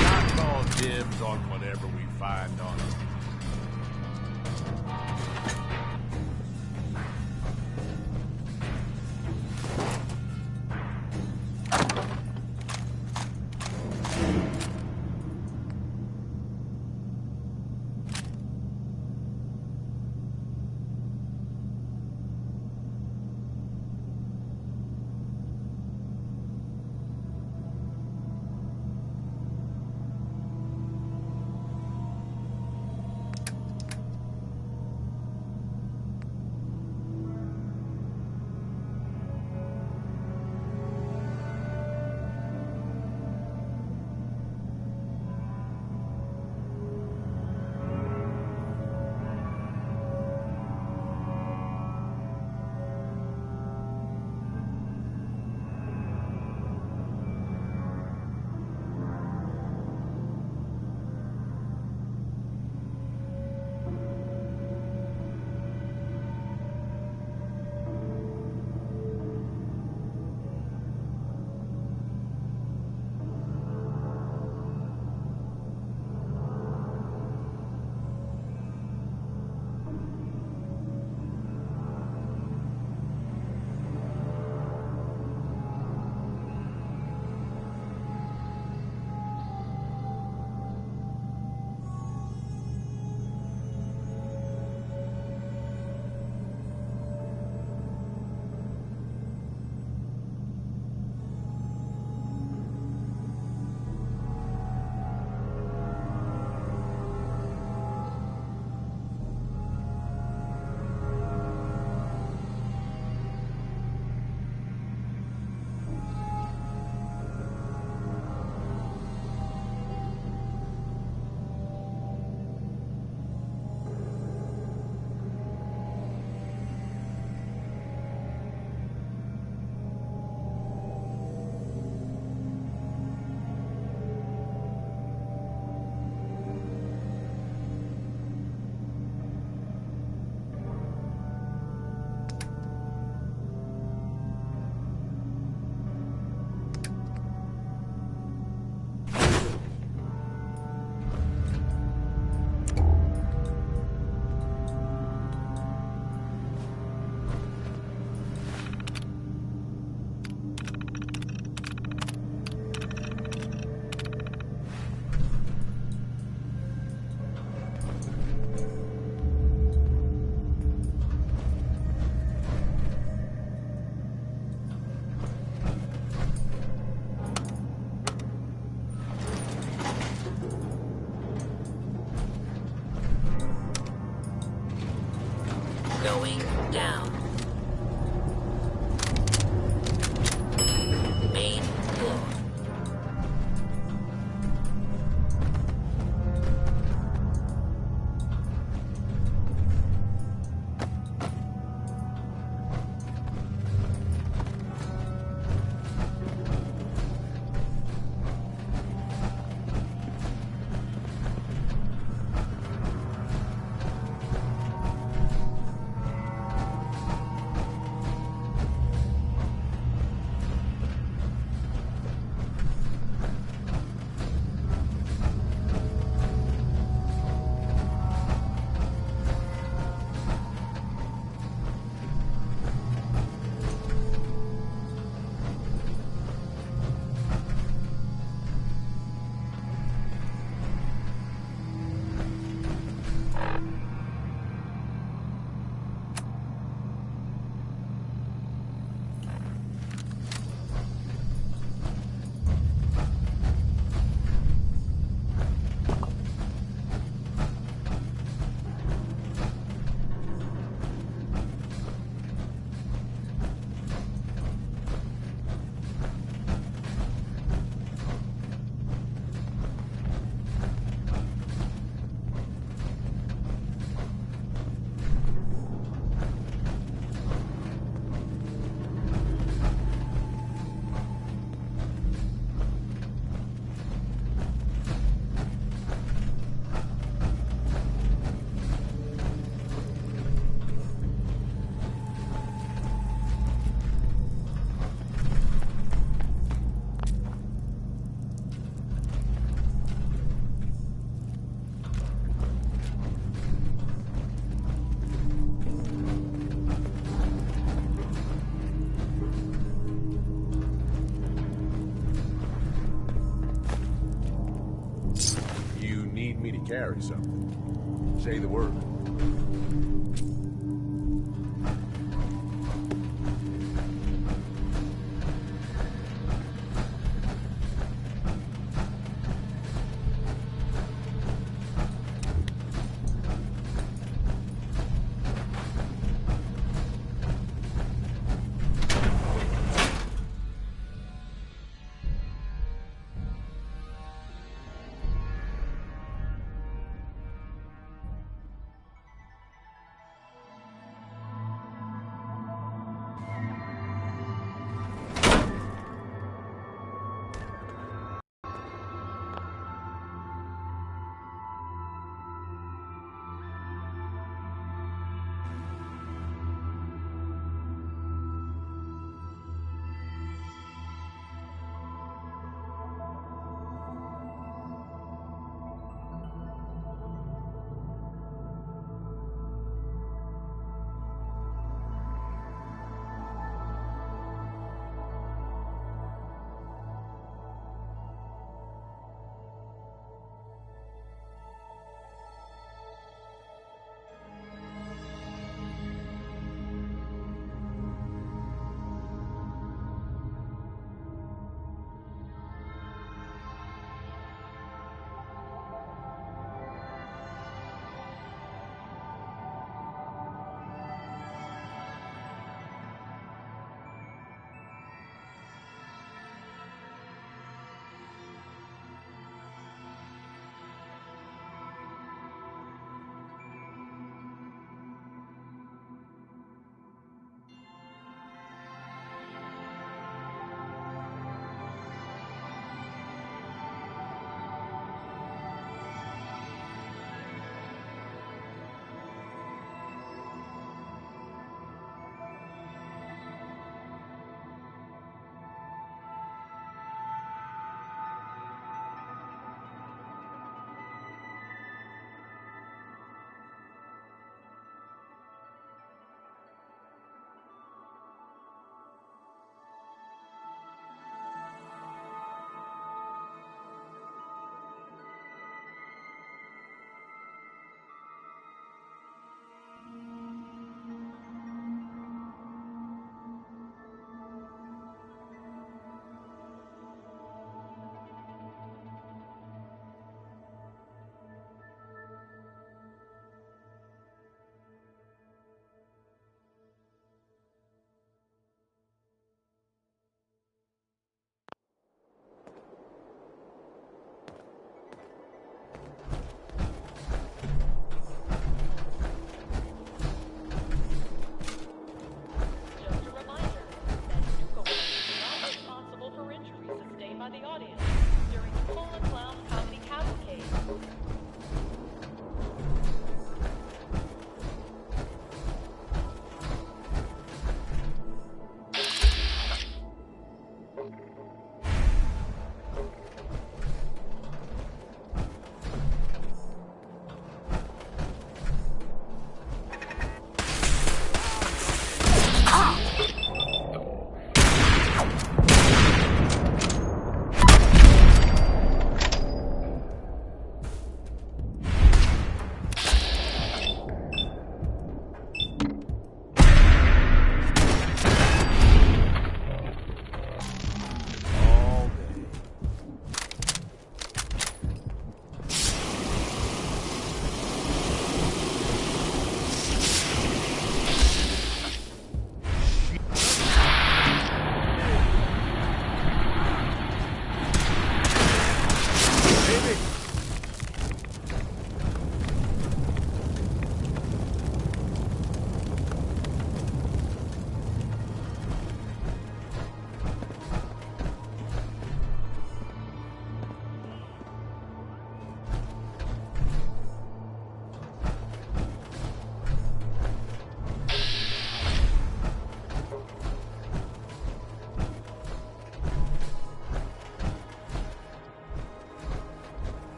Not call dibs on whatever we find on it. Going down. Main floor. need me to carry something, say the word.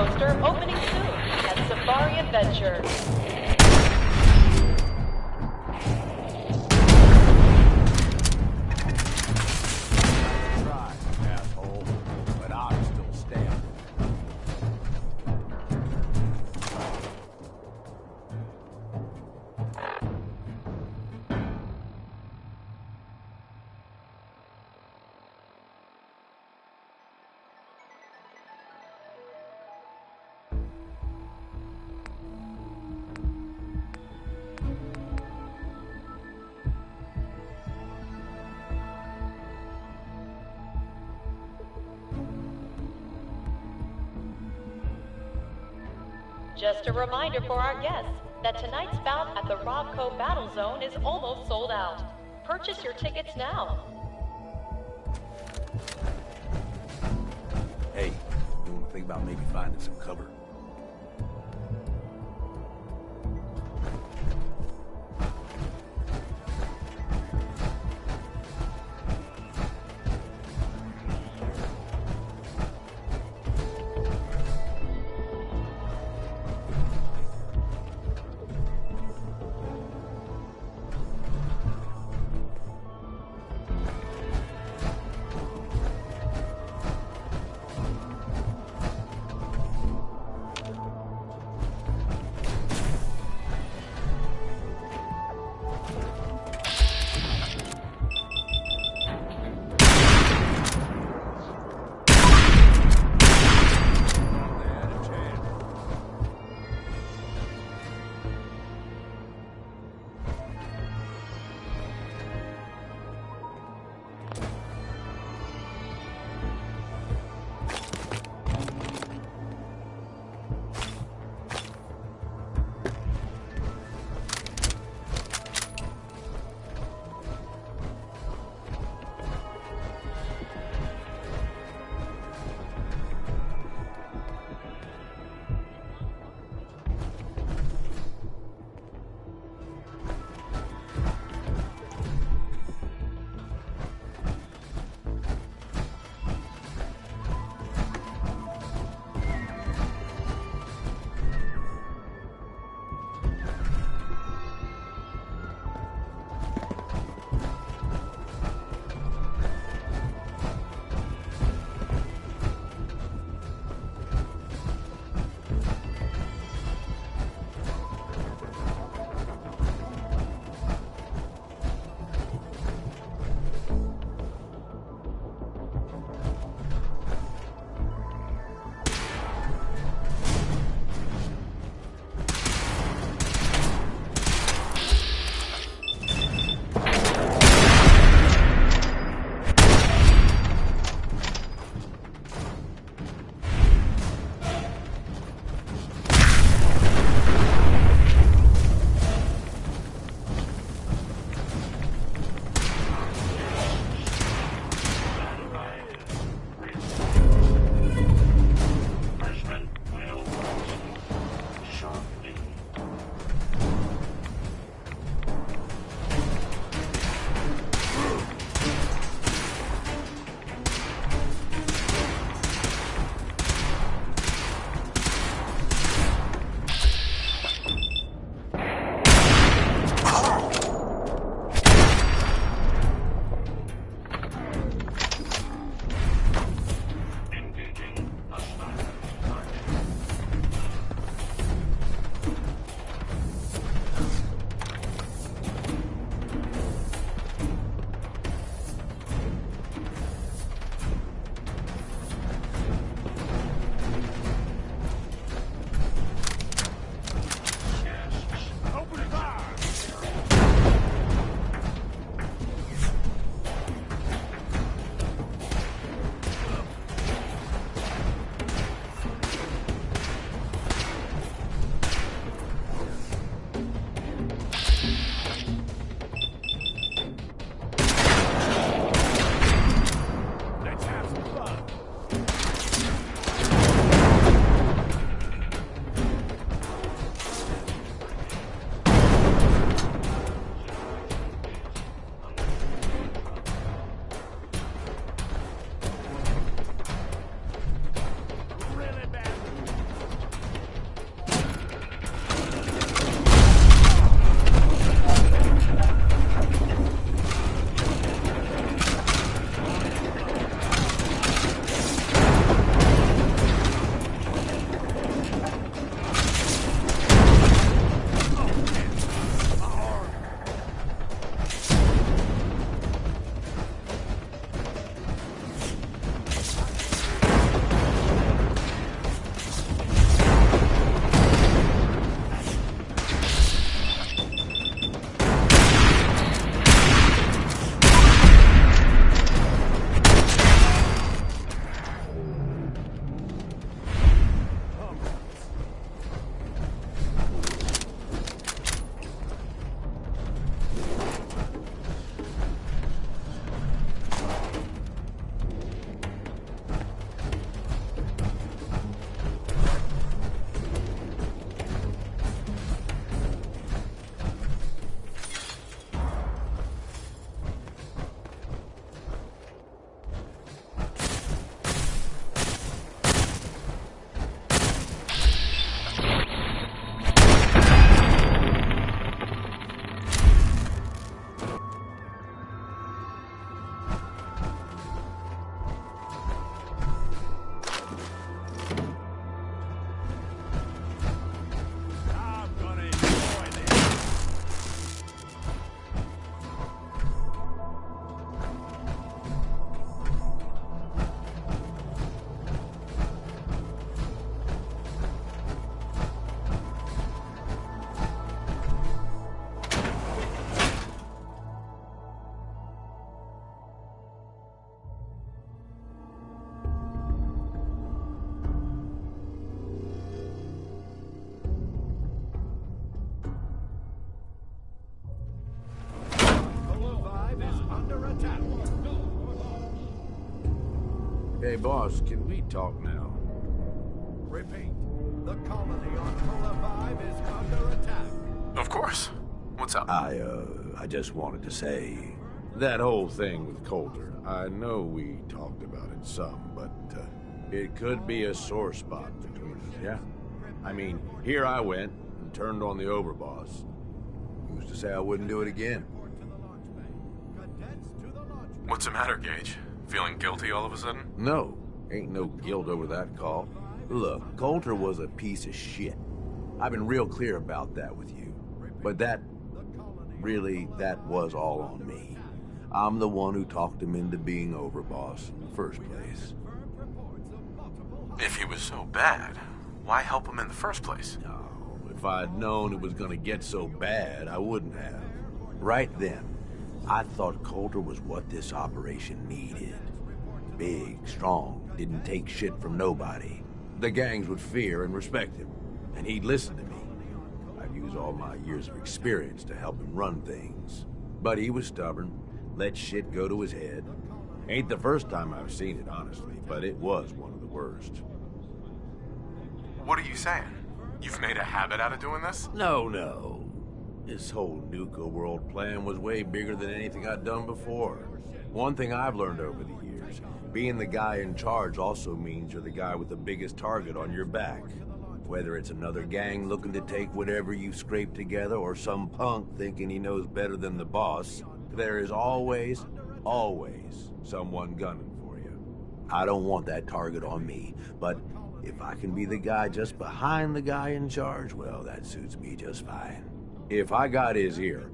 coaster opening soon at Safari Adventure. Try, asshole, but I'm still standing. Just a reminder for our guests that tonight's bout at the Robco Battle Zone is almost sold out. Purchase your tickets now. Hey, you want to think about maybe finding some cover? Hey, boss, can we talk now? Repeat. The colony on Cola 5 is under attack. Of course. What's up? I just wanted to say, that whole thing with Coulter, I know we talked about it some, but it could be a sore spot between us, yeah? I mean, here I went and turned on the overboss. Who's to say I wouldn't do it again? What's the matter, Gage? Feeling guilty all of a sudden? No, ain't no guilt over that call. Look, Coulter was a piece of shit. I've been real clear about that with you. But that was all on me. I'm the one who talked him into being overboss in the first place. If he was so bad, why help him in the first place? No, if I'd known it was gonna get so bad, I wouldn't have. Right then, I thought Coulter was what this operation needed. Big, strong, didn't take shit from nobody. The gangs would fear and respect him, and he'd listen to me. I've used all my years of experience to help him run things. But he was stubborn, let shit go to his head. Ain't the first time I've seen it, honestly, but it was one of the worst. What are you saying? You've made a habit out of doing this? No. This whole Nuka World plan was way bigger than anything I'd done before. One thing I've learned over the years, being the guy in charge also means you're the guy with the biggest target on your back. Whether it's another gang looking to take whatever you've scraped together or some punk thinking he knows better than the boss, there is always someone gunning for you. I don't want that target on me, but if I can be the guy just behind the guy in charge, well, that suits me just fine. If I got his ear,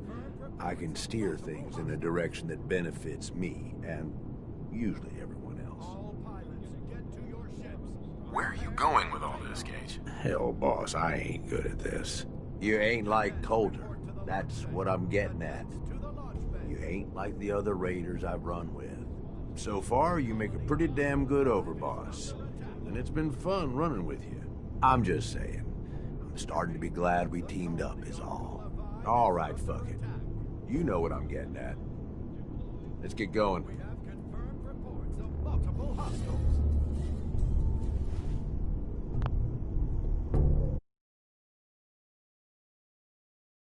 I can steer things in a direction that benefits me, and usually everyone else. Where are you going with all this, Gage? Hell, boss, I ain't good at this. You ain't like Coulter. That's what I'm getting at. You ain't like the other raiders I've run with. So far, you make a pretty damn good overboss. And it's been fun running with you. I'm just saying. I'm starting to be glad we teamed up is all. All right, fuck it. You know what I'm getting at. Let's get going. We have confirmed reports of multiple hostiles.